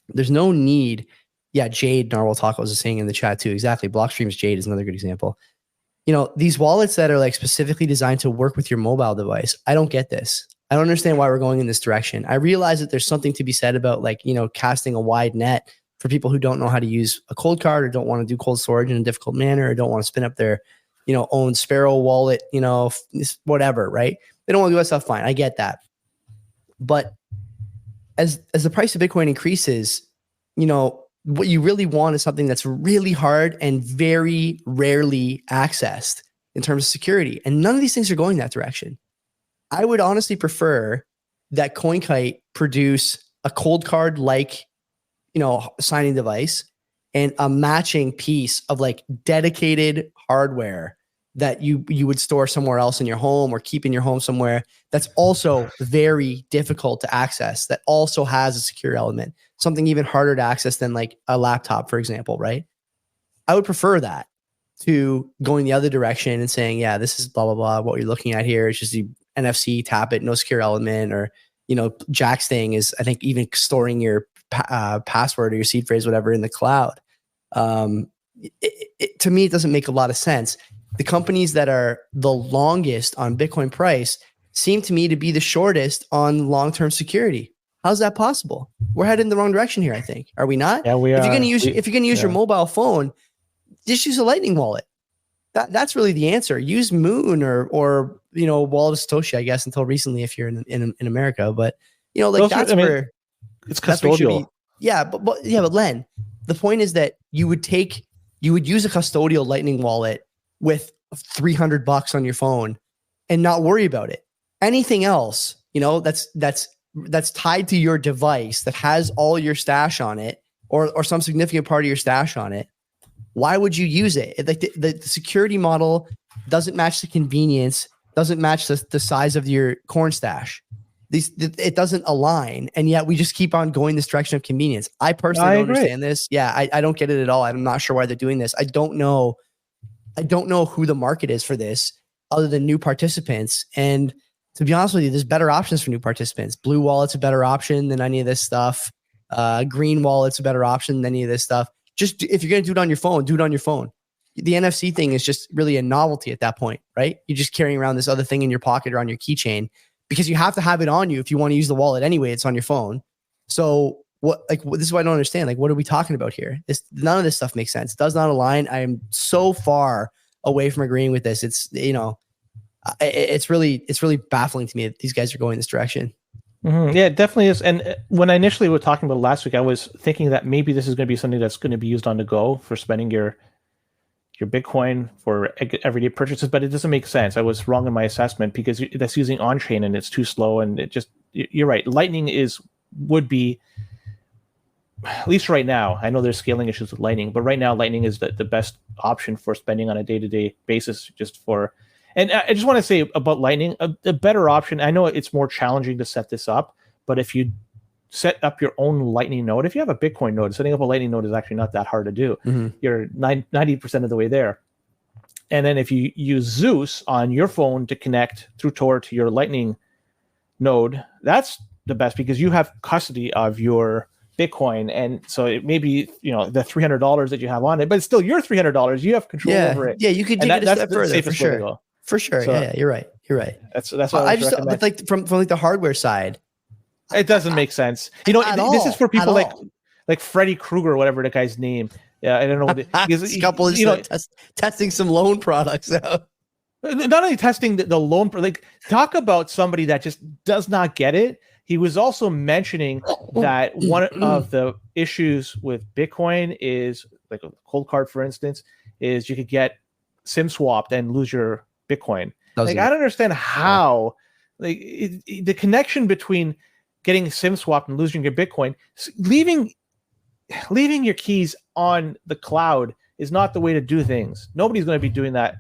There's no need. Yeah, Jade Narwhal Tacos is saying in the chat too. Exactly. Blockstream's Jade is another good example. These wallets that are specifically designed to work with your mobile device. I don't get this. I don't understand why we're going in this direction. I realize that there's something to be said about casting a wide net for people who don't know how to use a cold card or don't want to do cold storage in a difficult manner or don't want to spin up their own Sparrow wallet, whatever, right? They don't want to do that stuff. Fine. I get that. But as the price of Bitcoin increases, what you really want is something that's really hard and very rarely accessed in terms of security. And none of these things are going that direction. I would honestly prefer that CoinKite produce a cold card signing device and a matching piece of dedicated hardware that you would store somewhere else in your home or keep in your home somewhere that's also very difficult to access, that also has a secure element, something even harder to access than a laptop, for example, right? I would prefer that to going the other direction and saying, yeah, this is blah, blah, blah. What you're looking at here is just the NFC, tap it, no secure element, or, Jack's thing is, I think, even storing your password or your seed phrase, whatever, in the cloud. To me, it doesn't make a lot of sense. The companies that are the longest on Bitcoin price seem to me to be the shortest on long-term security. How's that possible? We're headed in the wrong direction here, I think. Are we not? Yeah, we are. If you're going to use your mobile phone, just use a Lightning wallet. That's really the answer. Use Moon or wallet of Satoshi, I guess, until recently if you're in America. But that's where it's custodial. But Len, the point is that you would use a custodial Lightning wallet with $300 on your phone and not worry about it. Anything else, that's tied to your device that has all your stash on it or some significant part of your stash on it. Why would you use it? Like the security model doesn't match the convenience, doesn't match the size of your corn stash. It doesn't align, and yet we just keep on going this direction of convenience. I personally don't understand this. Yeah, I don't get it at all. I'm not sure why they're doing this. I don't know who the market is for this other than new participants. And to be honest with you, there's better options for new participants. Blue Wallet's a better option than any of this stuff. Green Wallet's a better option than any of this stuff. Just if you're going to do it on your phone, do it on your phone. The NFC thing is just really a novelty at that point, right? You're just carrying around this other thing in your pocket or on your keychain because you have to have it on you if you want to use the wallet anyway. It's on your phone. So this is what I don't understand. Like, what are we talking about here? None of this stuff makes sense. It does not align. I am so far away from agreeing with this. It's really baffling to me that these guys are going this direction. Mm-hmm. Yeah, it definitely is. And when I initially were talking about last week, I was thinking that maybe this is going to be something that's going to be used on the go for spending your Bitcoin for everyday purchases, but it doesn't make sense. I was wrong in my assessment because that's using on-chain and it's too slow. And you're right. Lightning would be, at least right now, I know there's scaling issues with Lightning, but right now Lightning is the best option for spending on a day-to-day basis and I just want to say about Lightning, a better option. I know it's more challenging to set this up, but if you set up your own Lightning node, if you have a Bitcoin node, setting up a Lightning node is actually not that hard to do. Mm-hmm. You're 90% of the way there. And then if you use Zeus on your phone to connect through Tor to your Lightning node, that's the best because you have custody of your Bitcoin. And so it may be, the $300 that you have on it, but it's still your $300. You have control over it. Yeah, you could take it a step further for sure. For sure. So, yeah, you're right. That's what I just recommend. Like from the hardware side, it doesn't make sense. This is for people like Freddy Krueger, or whatever the guy's name. Yeah, I don't know. This couple is testing some loan products out. Not only testing the loan, talk about somebody that just does not get it. He was also mentioning that one of the issues with Bitcoin is, like a cold card, for instance, is you could get SIM swapped and lose your Bitcoin. I don't understand how, the connection between getting SIM swapped and losing your Bitcoin, leaving your keys on the cloud is not the way to do things. Nobody's going to be doing that.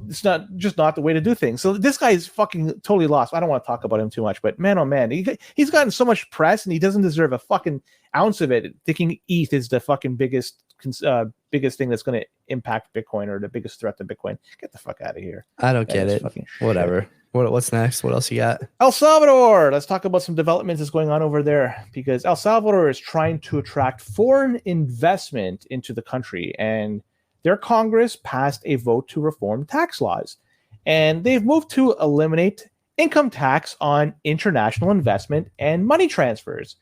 It's not the way to do things. So this guy is fucking totally lost. I don't want to talk about him too much, but man, oh man, he's gotten so much press and he doesn't deserve a fucking ounce of it. Thinking ETH is the fucking biggest thing that's going to impact Bitcoin or the biggest threat to Bitcoin. Get the fuck out of here. I don't get it. Whatever. What's next? What else you got? El Salvador. Let's talk about some developments that's going on over there because El Salvador is trying to attract foreign investment into the country, and their Congress passed a vote to reform tax laws, and they've moved to eliminate income tax on international investment and money transfers.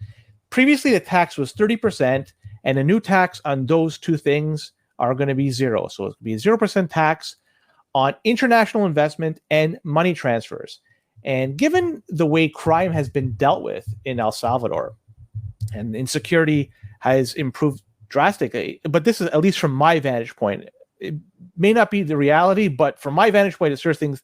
Previously, the tax was 30%, and a new tax on those two things are going to be 0. So it's going to be 0% tax on international investment and money transfers. And given the way crime has been dealt with in El Salvador, and insecurity has improved drastically, but this is, at least from my vantage point, it may not be the reality, but from my vantage point, it's sure things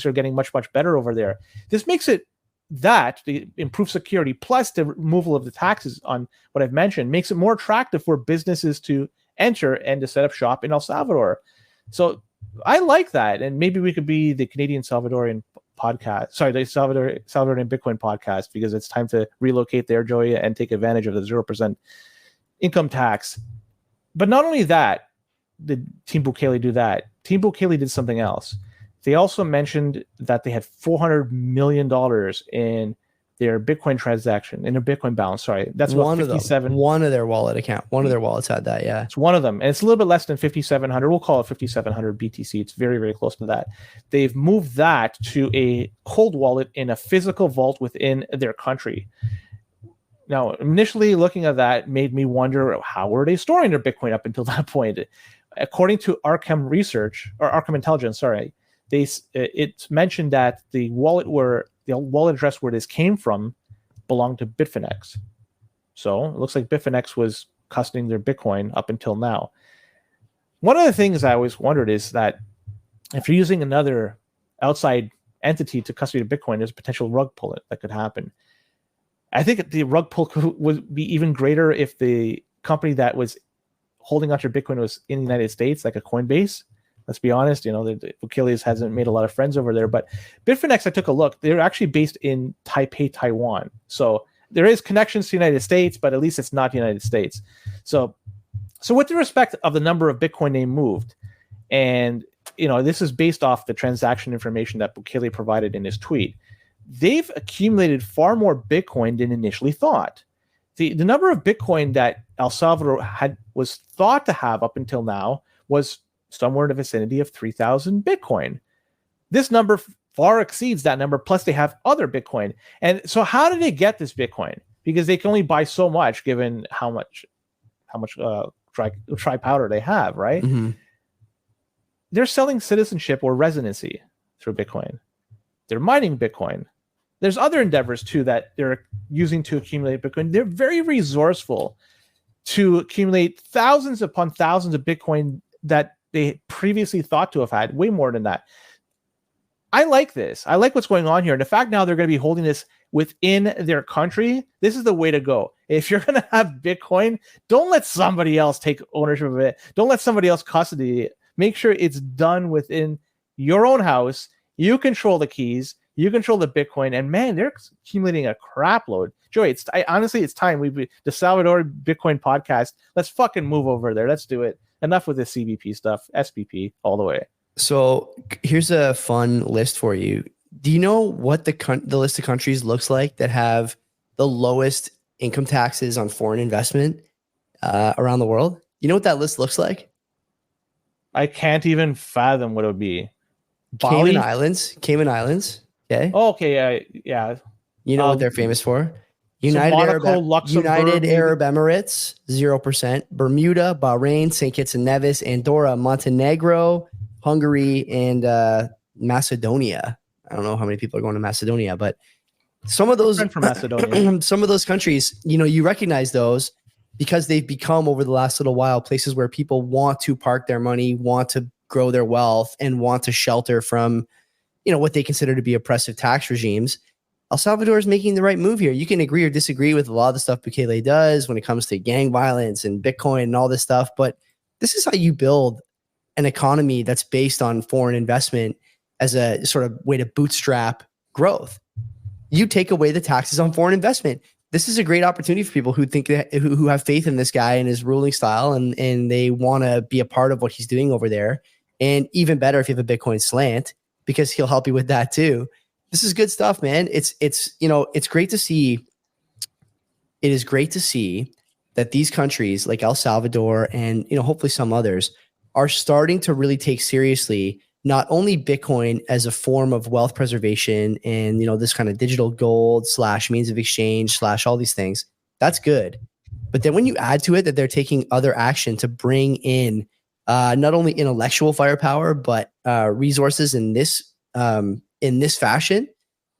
are getting much, much better over there. This makes it the improved security plus the removal of the taxes on what I've mentioned makes it more attractive for businesses to enter and to set up shop in El Salvador. So I like that. And maybe we could be the Canadian Salvadorian podcast, the Salvadorian Bitcoin podcast, because it's time to relocate there, Joey, and take advantage of the 0% income tax. But not only that, did Team Bukele do that? Team Bukele did something else. They also mentioned that they had $400 million in their Bitcoin transaction, in their Bitcoin balance. Sorry, that's one of them. One of their wallet account. One of their wallets had that. Yeah, it's one of them, and it's a little bit less than 5,700. We'll call it 5,700 BTC. It's very, very close to that. They've moved that to a cold wallet in a physical vault within their country. Now, initially looking at that made me wonder, how were they storing their Bitcoin up until that point? According to Arkham Intelligence, it's mentioned that the wallet address where this came from belonged to Bitfinex. So it looks like Bitfinex was custodying their Bitcoin up until now. One of the things I always wondered is that if you're using another outside entity to custody Bitcoin, there's a potential rug pull that could happen. I think the rug pull would be even greater if the company that was holding onto Bitcoin was in the United States, like a Coinbase. Let's be honest, the Bukele hasn't made a lot of friends over there. But Bitfinex, I took a look. They're actually based in Taipei, Taiwan. So there is connections to the United States, but at least it's not the United States. So with the respect of the number of Bitcoin they moved, and this is based off the transaction information that Bukele provided in his tweet, they've accumulated far more Bitcoin than initially thought. The number of Bitcoin that El Salvador was thought to have up until now was somewhere in the vicinity of 3,000 Bitcoin. This number far exceeds that number, plus they have other Bitcoin. And so how do they get this Bitcoin? Because they can only buy so much given how much dry powder they have, right? Mm-hmm. They're selling citizenship or residency through Bitcoin. They're mining Bitcoin. There's other endeavors too that they're using to accumulate Bitcoin. They're very resourceful to accumulate thousands upon thousands of Bitcoin that they previously thought to have had, way more than that. I like this. I like what's going on here. And the fact now they're going to be holding this within their country, this is the way to go. If you're going to have Bitcoin, don't let somebody else take ownership of it. Don't let somebody else custody it. Make sure it's done within your own house. You control the keys. You control the Bitcoin. And man, they're accumulating a crap load. Joey, honestly, it's time. The Salvadoran Bitcoin Podcast. Let's fucking move over there. Let's do it. Enough with the CBP stuff. SBP all the way. So here's a fun list for you. Do you know what the list of countries looks like that have the lowest income taxes on foreign investment around the world? You know what that list looks like? I can't even fathom what it would be. Cayman Islands. Okay. Oh, okay. Yeah. You know what they're famous for? United Arab Emirates, 0%. Bermuda, Bahrain, St. Kitts and Nevis, Andorra, Montenegro, Hungary, and Macedonia. I don't know how many people are going to Macedonia, but some of those from Macedonia. Some of those countries, you recognize those because they've become over the last little while places where people want to park their money, want to grow their wealth, and want to shelter from, what they consider to be oppressive tax regimes. El Salvador is making the right move here. You can agree or disagree with a lot of the stuff Bukele does when it comes to gang violence and Bitcoin and all this stuff, but this is how you build an economy that's based on foreign investment as a sort of way to bootstrap growth. You take away the taxes on foreign investment. This is a great opportunity for people who think who have faith in this guy and his ruling style, and they want to be a part of what he's doing over there. And even better if you have a Bitcoin slant, because he'll help you with that too. This is good stuff, man. It's great to see. It is great to see that these countries like El Salvador and hopefully some others are starting to really take seriously not only Bitcoin as a form of wealth preservation and this kind of digital gold / means of exchange / all these things. That's good. But then when you add to it that they're taking other action to bring in not only intellectual firepower but resources in this fashion,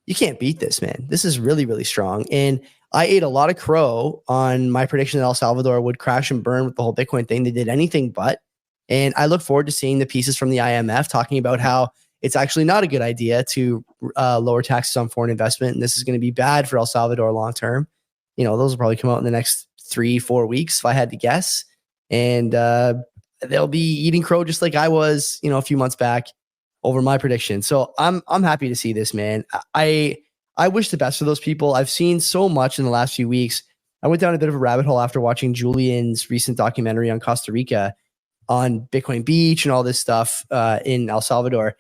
you can't beat this, man. This is really, really strong. And I ate a lot of crow on my prediction that El Salvador would crash and burn with the whole Bitcoin thing. They did anything but. And I look forward to seeing the pieces from the IMF talking about how it's actually not a good idea to lower taxes on foreign investment. And this is going to be bad for El Salvador long term. Those will probably come out in the next 3-4 weeks, if I had to guess. And they'll be eating crow just like I was, a few months back over my prediction. So I'm happy to see this, man. I wish the best for those people. I've seen so much in the last few weeks. I went down a bit of a rabbit hole after watching Julian's recent documentary on Costa Rica on Bitcoin Beach and all this stuff in El Salvador.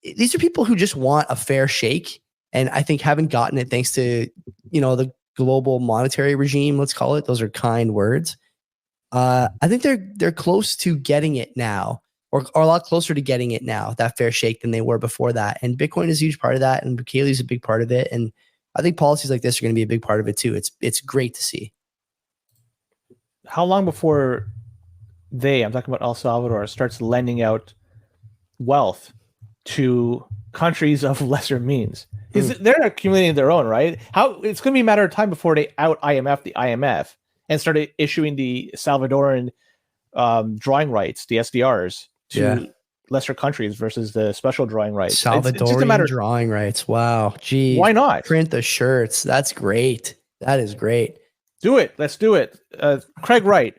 These are people who just want a fair shake. And I think haven't gotten it thanks to, the global monetary regime, let's call it. Those are kind words. I think they're close to getting it now, or a lot closer to getting it now, that fair shake, than they were before that. And Bitcoin is a huge part of that. And Bukele is a big part of it. And I think policies like this are going to be a big part of it too. It's great to see. How long before I'm talking about El Salvador, starts lending out wealth to countries of lesser means? They're accumulating their own, right? It's going to be a matter of time before they out IMF the IMF and started issuing the Salvadoran drawing rights, the SDRs, to lesser countries versus the special drawing rights. Salvadoran it's just a matter of drawing rights. Wow. Geez. Why not? Print the shirts. That's great. That is great. Do it. Let's do it. Craig Wright.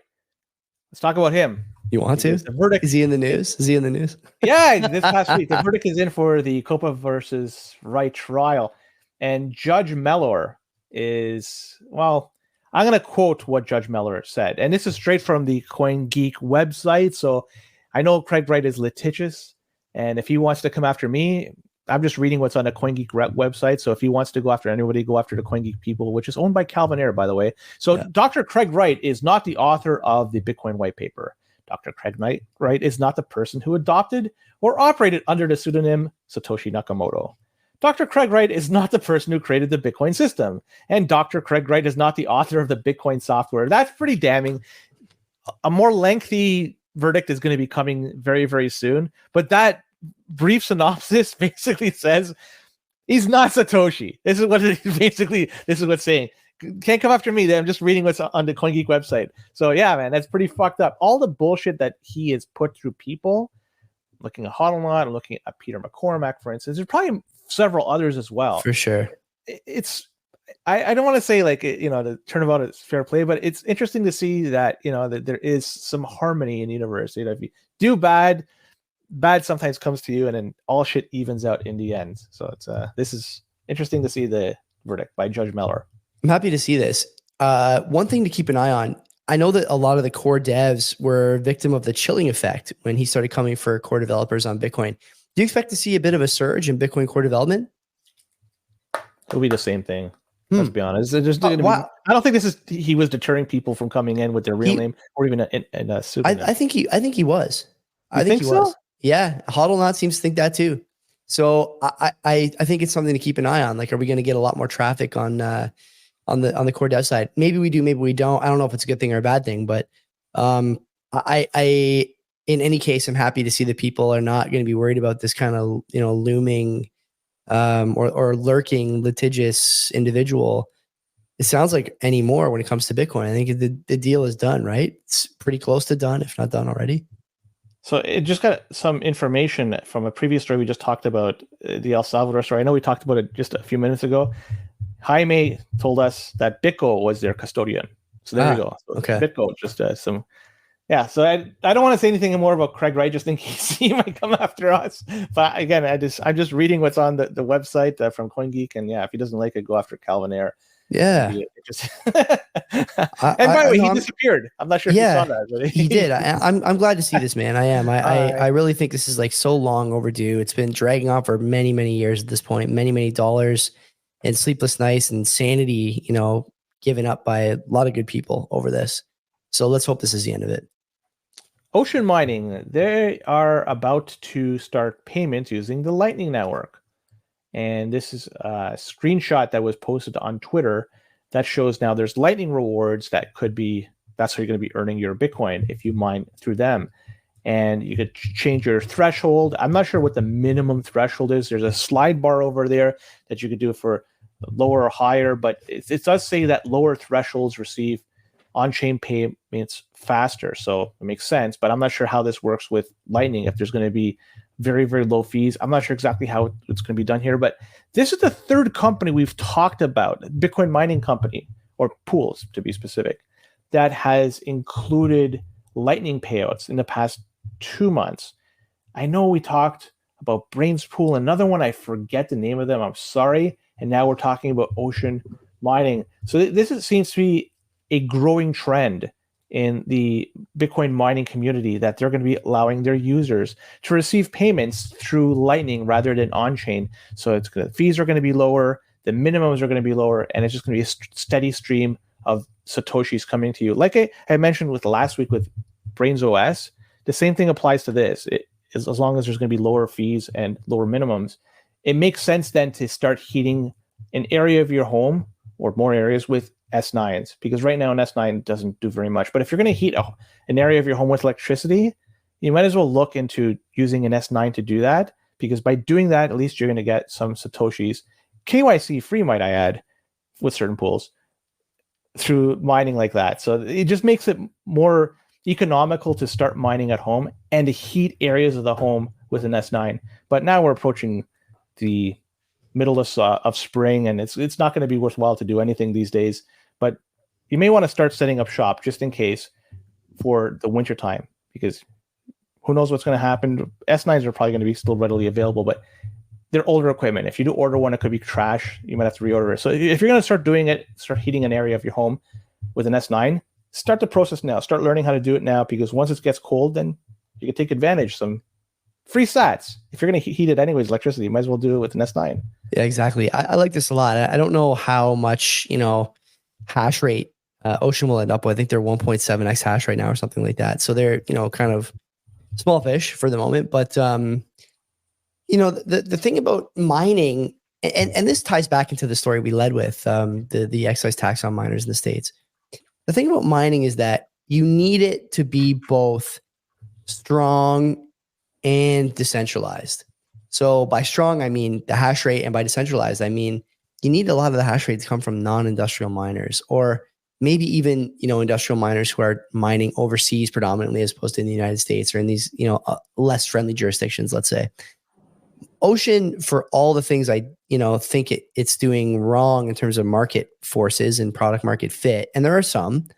Let's talk about him. You want to? The verdict. Is he in the news? Is he in the news? Yeah, this past week. The verdict is in for the Copa versus Wright trial. And Judge Mellor is, well, I'm going to quote what Judge Mellor said. And this is straight from the CoinGeek website. So I know Craig Wright is litigious. And if he wants to come after me, I'm just reading what's on the CoinGeek website. So if he wants to go after anybody, go after the CoinGeek people, which is owned by Calvin Ayre, by the way. So Dr. Craig Wright is not the author of the Bitcoin white paper. Dr. Craig Wright is not the person who adopted or operated under the pseudonym Satoshi Nakamoto. Dr. Craig Wright is not the person who created the Bitcoin system. And Dr. Craig Wright is not the author of the Bitcoin software. That's pretty damning. A more lengthy verdict is going to be coming very, very soon. But that brief synopsis basically says he's not Satoshi. This is what it's saying. Can't come after me. I'm just reading what's on the CoinGeek website. So yeah, man, that's pretty fucked up. All the bullshit that he has put through people, looking at Hodlnot and looking at Peter McCormack, for instance, there's probably several others as well. For sure. I don't want to say like, the turnabout is fair play, but it's interesting to see that, that there is some harmony in the universe. If you do bad sometimes comes to you, and then all shit evens out in the end. So this is interesting to see the verdict by Judge Mellor. I'm happy to see this. One thing to keep an eye on, I know that a lot of the core devs were victim of the chilling effect when he started coming for core developers on Bitcoin. Do you expect to see a bit of a surge in Bitcoin core development? It'll be the same thing. Let's be honest. I don't think he was deterring people from coming in with their real name or even a pseudonym. I think he was. I think he was. Yeah, Hodlnot seems to think that too. So I think it's something to keep an eye on. Like, are we going to get a lot more traffic on the core dev side? Maybe we do, maybe we don't. I don't know if it's a good thing or a bad thing, but I in any case, I'm happy to see that people are not going to be worried about this kind of looming or lurking litigious individual. It sounds like anymore when it comes to Bitcoin. I think the deal is done, right? It's pretty close to done, if not done already. So it just got some information from a previous story we just talked about, the El Salvador story. I know we talked about it just a few minutes ago. Jaime told us that BitGo was their custodian. So there you go. So okay. BitGo, just some. Yeah, so I don't want to say anything more about Craig Wright, just in case he might come after us. But again, I'm just reading what's on the website from CoinGeek, and yeah, if he doesn't like it, go after Calvin Ayre. Yeah. And by the way, he disappeared. I'm not sure if you saw that. But he did. I'm glad to see this, man. I am. I really think this is like so long overdue. It's been dragging on for many, many years at this point. Many, many dollars and sleepless nights and sanity, given up by a lot of good people over this. So let's hope this is the end of it. Ocean Mining, they are about to start payments using the Lightning Network. And this is a screenshot that was posted on Twitter that shows now there's Lightning rewards that's how you're going to be earning your Bitcoin if you mine through them. And you could change your threshold. I'm not sure what the minimum threshold is. There's a slide bar over there that you could do for lower or higher, but it does say that lower thresholds receive on-chain payments faster. So it makes sense, but I'm not sure how this works with Lightning, if there's going to be very, very low fees. I'm not sure exactly how it's going to be done here, but this is the third company we've talked about, Bitcoin mining company, or pools to be specific, that has included Lightning payouts in the past 2 months. I know we talked about Brains Pool, another one, I forget the name of them, I'm sorry. And now we're talking about Ocean Mining. So this seems to be a growing trend in the Bitcoin mining community, that they're going to be allowing their users to receive payments through Lightning rather than on-chain. So fees are going to be lower, the minimums are going to be lower, and it's just going to be a steady stream of Satoshis coming to you. Like I mentioned with last week with Brains OS, the same thing applies to this. As long as there's going to be lower fees and lower minimums, it makes sense then to start heating an area of your home or more areas with S9s, because right now an S9 doesn't do very much. But if you're going to heat an area of your home with electricity, you might as well look into using an S9 to do that, because by doing that, at least you're going to get some Satoshis, kyc-free, might I add, with certain pools through mining like that. So it just makes it more economical to start mining at home and to heat areas of the home with an S9. But now we're approaching the middle of spring, and it's not going to be worthwhile to do anything these days. But you may want to start setting up shop just in case for the winter time, because who knows what's going to happen. S9s are probably going to be still readily available, but they're older equipment. If you do order one, it could be trash. You might have to reorder it. So if you're going to start doing it, start heating an area of your home with an S9, start the process now. Start learning how to do it now, because once it gets cold, then you can take advantage. Some free sats. If you're going to heat it anyways, electricity, you might as well do it with an S9. Yeah, exactly. I like this a lot. I don't know how much, hash rate Ocean will end up with. I think they're 1.7x hash right now or something like that. So they're, kind of small fish for the moment. But, the thing about mining, and this ties back into the story we led with the excise tax on miners in the States. The thing about mining is that you need it to be both strong and decentralized. So by strong, I mean the hash rate, and by decentralized, I mean you need a lot of the hash rate to come from non-industrial miners, or maybe even, industrial miners who are mining overseas predominantly as opposed to in the United States or in these, less friendly jurisdictions, let's say. Ocean, for all the things I, think it's doing wrong in terms of market forces and product market fit, and there are some,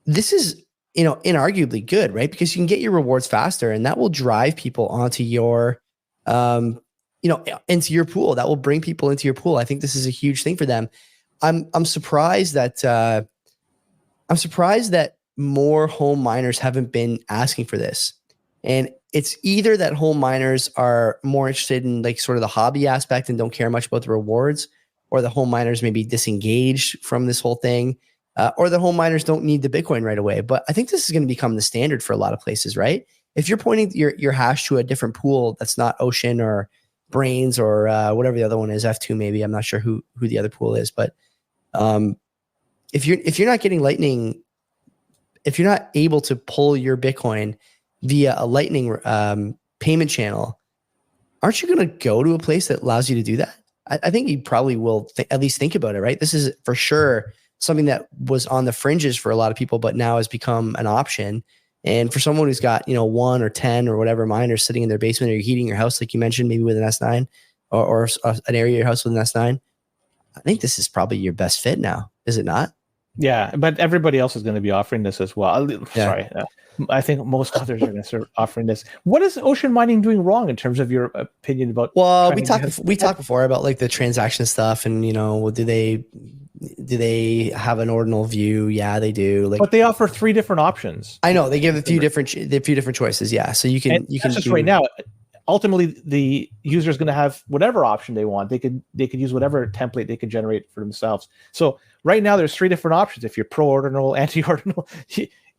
this is, inarguably good, right? Because you can get your rewards faster, and that will drive people onto your, into your pool. That will bring people into your pool. I think this is a huge thing for them. I'm surprised that more home miners haven't been asking for this. And it's either that home miners are more interested in like sort of the hobby aspect and don't care much about the rewards, or the home miners may be disengaged from this whole thing, or the home miners don't need the Bitcoin right away. But I think this is going to become the standard for a lot of places, right? If you're pointing your hash to a different pool that's not Ocean or Brains or whatever the other one is, F2 maybe, I'm not sure who the other pool is, but if you're not getting Lightning, if you're not able to pull your Bitcoin via a Lightning payment channel, aren't you going to go to a place that allows you to do that? I think you probably will at least think about it, right? This is for sure something that was on the fringes for a lot of people, but now has become an option. And for someone who's got, 1 or 10 or whatever miners sitting in their basement, or you're heating your house, like you mentioned, maybe with an S9 or an area of your house with an S9, I think this is probably your best fit now. Is it not? Yeah, but everybody else is going to be offering this as well. Yeah. Sorry. I think most others are going to start offering this. What is Ocean Mining doing wrong in terms of your opinion about? Well, we talked before about like the transaction stuff, and do they have an ordinal view? Yeah, they do. Like, but they offer 3 different options. I know they give a few different choices. Yeah, so you can just right now. Ultimately, the user is going to have whatever option they want. They could use whatever template they could generate for themselves. So right now, there's 3 different options. If you're pro-ordinal, anti-ordinal,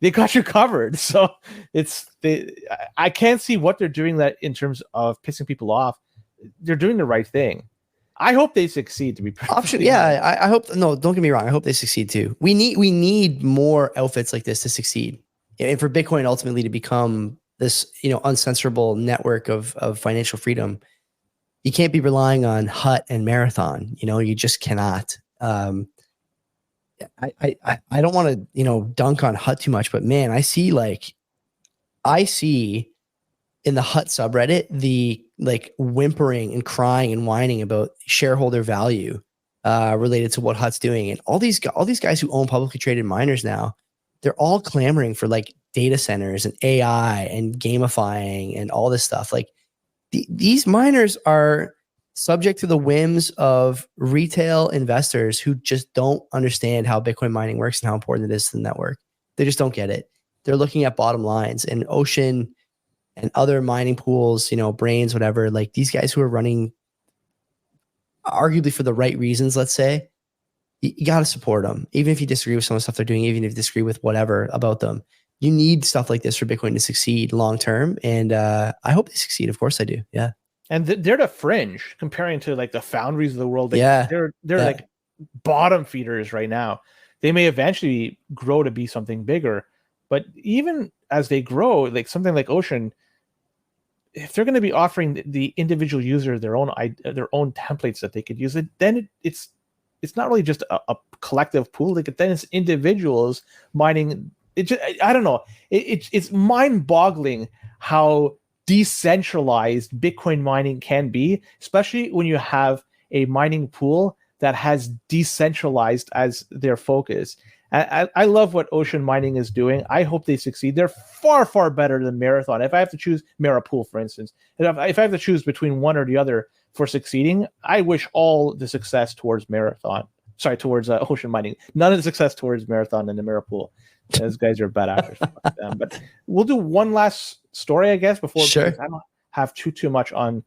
they got you covered. So I can't see what they're doing that in terms of pissing people off. They're doing the right thing. I hope they succeed. To be option, yeah. I hope. No, don't get me wrong. I hope they succeed too. We need more outfits like this to succeed, and for Bitcoin ultimately to become this, uncensorable network of financial freedom. You can't be relying on Hut and Marathon. You just cannot. I don't want to, dunk on Hut too much, but man, I see in the Hut subreddit, the whimpering and crying and whining about shareholder value related to what Hut's doing. And all these guys who own publicly traded miners now, they're all clamoring for data centers and AI and gamifying and all this stuff. These miners are subject to the whims of retail investors who just don't understand how Bitcoin mining works and how important it is to the network. They just don't get it. They're looking at bottom lines, and Ocean and other mining pools, Brains, whatever, these guys who are running arguably for the right reasons, let's say, you got to support them. Even if you disagree with some of the stuff they're doing, even if you disagree with whatever about them, you need stuff like this for Bitcoin to succeed long-term. And I hope they succeed. Of course I do. Yeah. And they're the fringe comparing to the foundries of the world. They're like bottom feeders right now. They may eventually grow to be something bigger, but even as they grow, something like Ocean, if they're going to be offering the individual user their own templates that they could use, then it's not really just a collective pool. Then it's individuals mining I don't know. It's mind-boggling how decentralized Bitcoin mining can be, especially when you have a mining pool that has decentralized as their focus. I love what Ocean Mining is doing. I hope they succeed. They're far, far better than Marathon. If I have to choose Marapool, for instance, if I have to choose between one or the other for succeeding, I wish all the success towards Marathon. Sorry, towards Ocean Mining. None of the success towards Marathon and the Marapool. Those guys are bad actors. But we'll do one last story, I guess, before sure. I don't have too much on.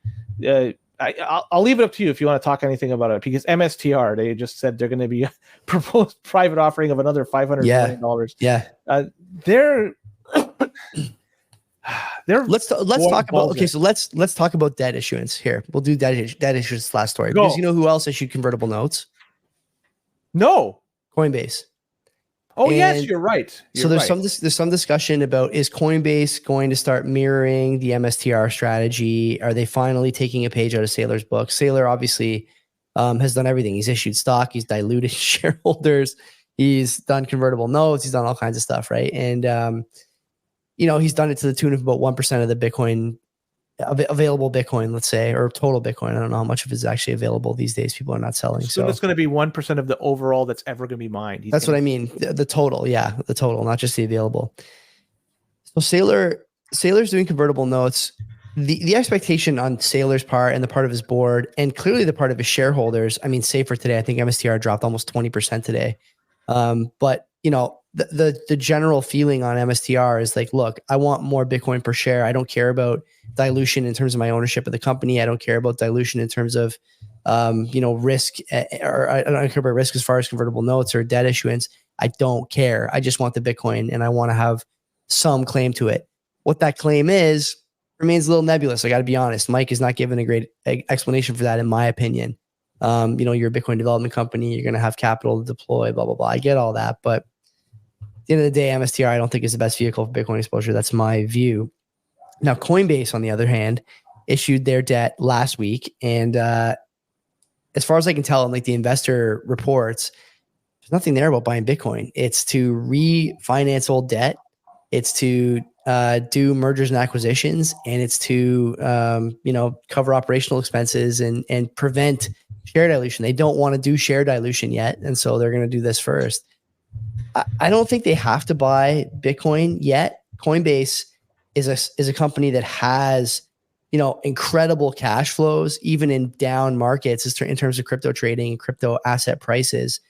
I'll leave it up to you if you want to talk anything about it, because MSTR, they just said they're going to be a proposed private offering of another $500 million. Yeah. They're let's talk about okay. So let's talk about debt issuance here. We'll do debt issuance last story. Because you know who else issued convertible notes? No, Coinbase. Oh, and yes, you're right. There's some discussion about, is Coinbase going to start mirroring the MSTR strategy? Are they finally taking a page out of Saylor's book? Saylor obviously has done everything. He's issued stock. He's diluted shareholders. He's done convertible notes. He's done all kinds of stuff, right? And he's done it to the tune of about 1% of the Bitcoin available Bitcoin, let's say, or total Bitcoin. I don't know how much of it is actually available these days. People are not selling. So that's going to be 1% of the overall that's ever going to be mined. That's what I mean. The total. Yeah. The total, not just the available. So Saylor's doing convertible notes. The expectation on Saylor's part and the part of his board, and clearly the part of his shareholders, I mean, say for today, I think MSTR dropped almost 20% today. But the general feeling on MSTR is like, look, I want more Bitcoin per share. I don't care about dilution in terms of my ownership of the company. I don't care about dilution in terms of, risk, or I don't care about risk as far as convertible notes or debt issuance. I don't care. I just want the Bitcoin and I want to have some claim to it. What that claim is remains a little nebulous. I got to be honest. Mike is not given a great explanation for that, in my opinion. You're a Bitcoin development company. You're going to have capital to deploy, blah, blah, blah. I get all that. But at the end of the day, MSTR, I don't think is the best vehicle for Bitcoin exposure. That's my view. Now, Coinbase, on the other hand, issued their debt last week. And as far as I can tell, in like the investor reports, there's nothing there about buying Bitcoin. It's to refinance old debt. It's to do mergers and acquisitions. And it's to, cover operational expenses and prevent share dilution. They don't want to do share dilution yet. And so they're going to do this first. I don't think they have to buy Bitcoin yet. Coinbase is a company that has, incredible cash flows, even in down markets in terms of crypto trading, crypto asset prices,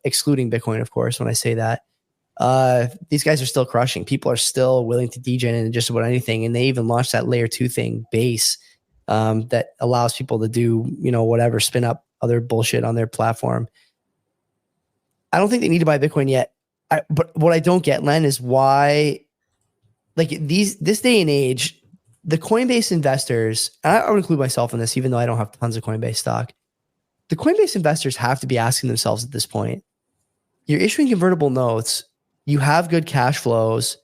excluding Bitcoin, of course, when I say that. These guys are still crushing. People are still willing to degen into just about anything. And they even launched that layer 2 thing, Base, that allows people to do, whatever, spin up other bullshit on their platform. I don't think they need to buy Bitcoin yet. But what I don't get, Len, is why, like this day and age, the Coinbase investors, and I would include myself in this, even though I don't have tons of Coinbase stock. The Coinbase investors have to be asking themselves at this point, you're issuing convertible notes, you have good cash flows.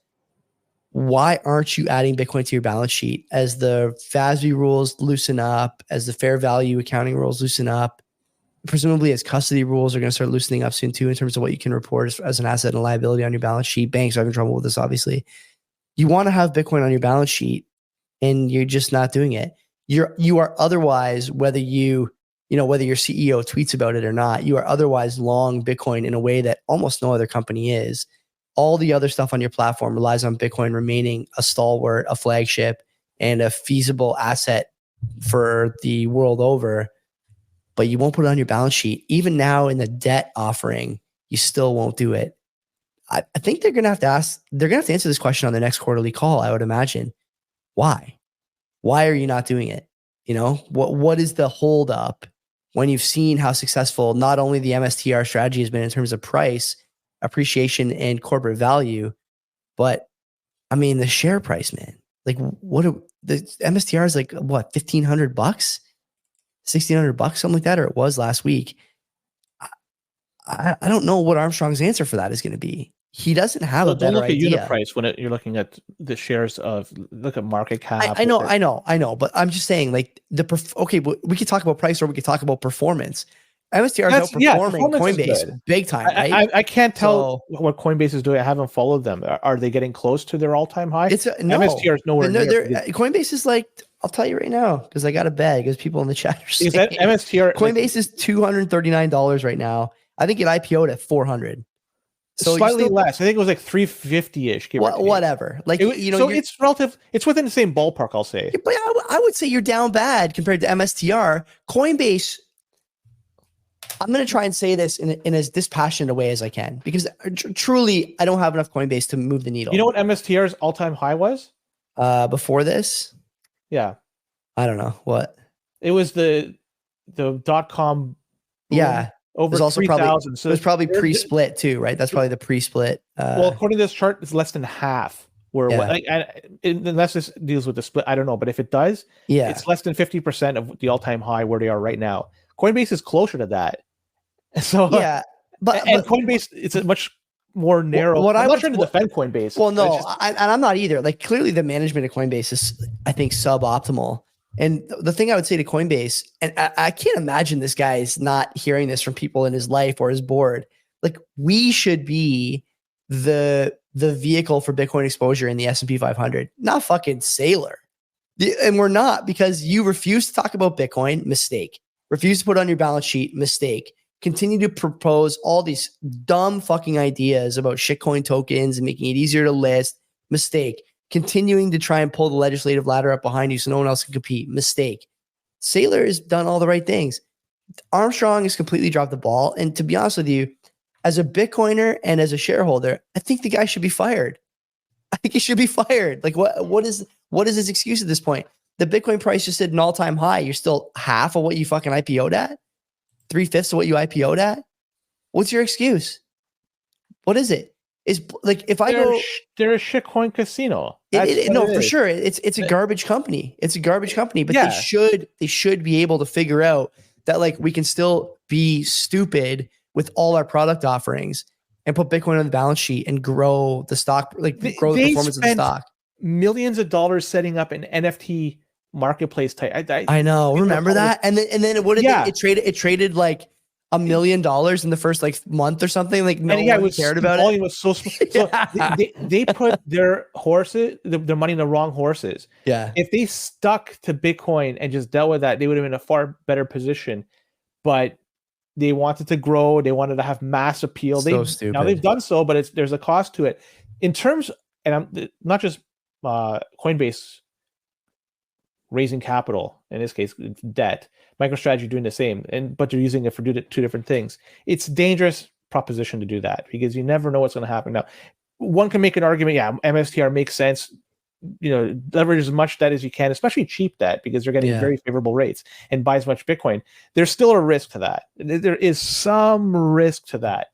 Why aren't you adding Bitcoin to your balance sheet? As the FASB rules loosen up, as the fair value accounting rules loosen up, presumably as custody rules are going to start loosening up soon too, in terms of what you can report as an asset and a liability on your balance sheet. Banks are having trouble with this, obviously. You want to have Bitcoin on your balance sheet and you're just not doing it. You are otherwise, whether your CEO tweets about it or not, you are otherwise long Bitcoin in a way that almost no other company is. All the other stuff on your platform relies on Bitcoin remaining a stalwart, a flagship, and a feasible asset for the world over. But you won't put it on your balance sheet. Even now in the debt offering, you still won't do it. I think they're going to have to answer this question on the next quarterly call, I would imagine. Why? Why are you not doing it? What is the hold up when you've seen how successful not only the MSTR strategy has been in terms of price, appreciation, and corporate value, but I mean, the share price, man, like the MSTR is like what, $1,500, $1,600, something like that, or it was last week. I don't know what Armstrong's answer for that is going to be. He doesn't have a better idea. Unit price when you're looking at the shares look at market cap. I know. But I'm just saying, like we could talk about price or we could talk about performance. MSTR is outperforming Coinbase big time, right? I can't tell what Coinbase is doing. I haven't followed them. Are they getting close to their all-time high? No. MSTR is nowhere near. Coinbase is like, I'll tell you right now, because I got a bet, because people in the chat are saying. Is that MSTR? Coinbase is $239 right now. I think it IPO'd at $400. So slightly less. I think it was like 350-ish. Whatever. Like, so it's relative. It's within the same ballpark, I'll say. But I would say you're down bad compared to MSTR. Coinbase, I'm going to try and say this in as dispassionate a way as I can, because truly, I don't have enough Coinbase to move the needle. You know what MSTR's all-time high was? Before this? Yeah. I don't know. What? It was the .com boom. Yeah. Over 3,000. So it was probably pre-split too, right? That's probably the pre-split. Well, according to this chart, it's less than half. Unless this deals with the split, I don't know. But if it does, it's less than 50% of the all-time high where they are right now. Coinbase is closer to that. So but Coinbase, it's a much more narrow. I'm not trying to defend Coinbase. Well, no, I'm not either. Like, clearly, the management of Coinbase is, I think, suboptimal. And the thing I would say to Coinbase, and I can't imagine this guy is not hearing this from people in his life or his board. Like, we should be the vehicle for Bitcoin exposure in the S&P 500, not fucking Sailor. And we're not, because you refuse to talk about Bitcoin, mistake. Refuse to put it on your balance sheet, mistake. Continue to propose all these dumb fucking ideas about shitcoin tokens and making it easier to list, mistake. Continuing to try and pull the legislative ladder up behind you so no one else can compete. Mistake. Sailor has done all the right things. Armstrong has completely dropped the ball. And to be honest with you, as a Bitcoiner and as a shareholder, I think the guy should be fired. I think he should be fired. Like, what is his excuse at this point? The Bitcoin price just hit an all-time high. You're still half of what you fucking IPO'd at? 3/5 of what you IPO'd at? What's your excuse? What is it? Is like, if they're a shitcoin casino. For sure. It's a garbage company. It's a garbage company, but they should be able to figure out that, like, we can still be stupid with all our product offerings and put Bitcoin on the balance sheet and grow the stock, grow the performance of the stock. Millions of dollars setting up an NFT marketplace type. I know. Remember that? And then it traded like $1 million in the first month or something. Like, no one cared about it. The volume was so small. So they put their horses, their money in the wrong horses. Yeah. If they stuck to Bitcoin and just dealt with that, they would have been in a far better position. But they wanted to grow. They wanted to have mass appeal. Stupid. Now they've done so, but there's a cost to it. In terms, and I'm not just Coinbase raising capital, in this case debt, MicroStrategy doing the same, but they're using it for two different things. It's a dangerous proposition to do that, because you never know what's going to happen. Now, one can make an argument, MSTR makes sense, leverage as much debt as you can, especially cheap debt, because they're getting very favorable rates, and buy as much Bitcoin. There's still a risk to that. There is some risk to that.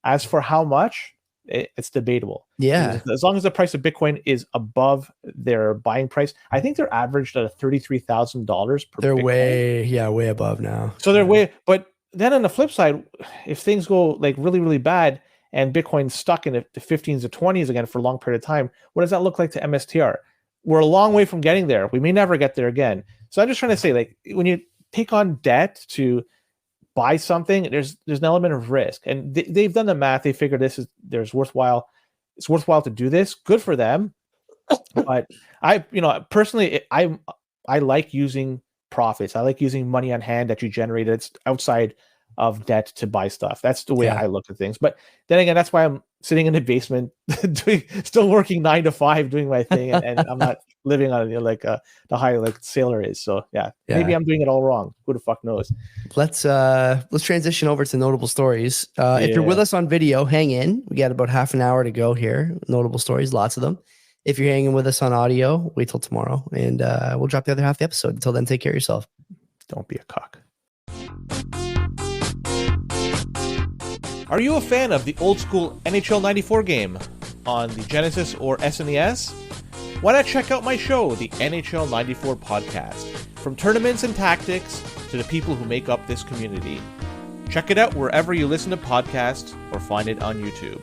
As for how much, it's debatable. Yeah. As long as the price of Bitcoin is above their buying price, I think they're averaged at $33,000 per They're Bitcoin. way above now. So they're way, but then on the flip side, if things go like really, really bad and Bitcoin's stuck in the 15s or 20s again for a long period of time, what does that look like to MSTR? We're a long way from getting there. We may never get there again. So I'm just trying to say, like, when you take on debt to buy something, there's an element of risk, and they've done the math. They figured it's worthwhile to do this. Good for them. But personally, I like using profits. I like using money on hand that you generate that's outside of debt to buy stuff. That's the way I look at things. But then again, that's why I'm sitting in the basement, still working 9 to 5, doing my thing, and I'm not living on the high like Sailor is. So maybe I'm doing it all wrong. Who the fuck knows? Let's transition over to notable stories. If you're with us on video, hang in. We got about half an hour to go here. Notable stories, lots of them. If you're hanging with us on audio, wait till tomorrow, and we'll drop the other half of the episode. Until then, take care of yourself. Don't be a cock. Are you a fan of the old school NHL 94 game on the Genesis or SNES? Why not check out my show, the NHL 94 Podcast? From tournaments and tactics to the people who make up this community. Check it out wherever you listen to podcasts or find it on YouTube.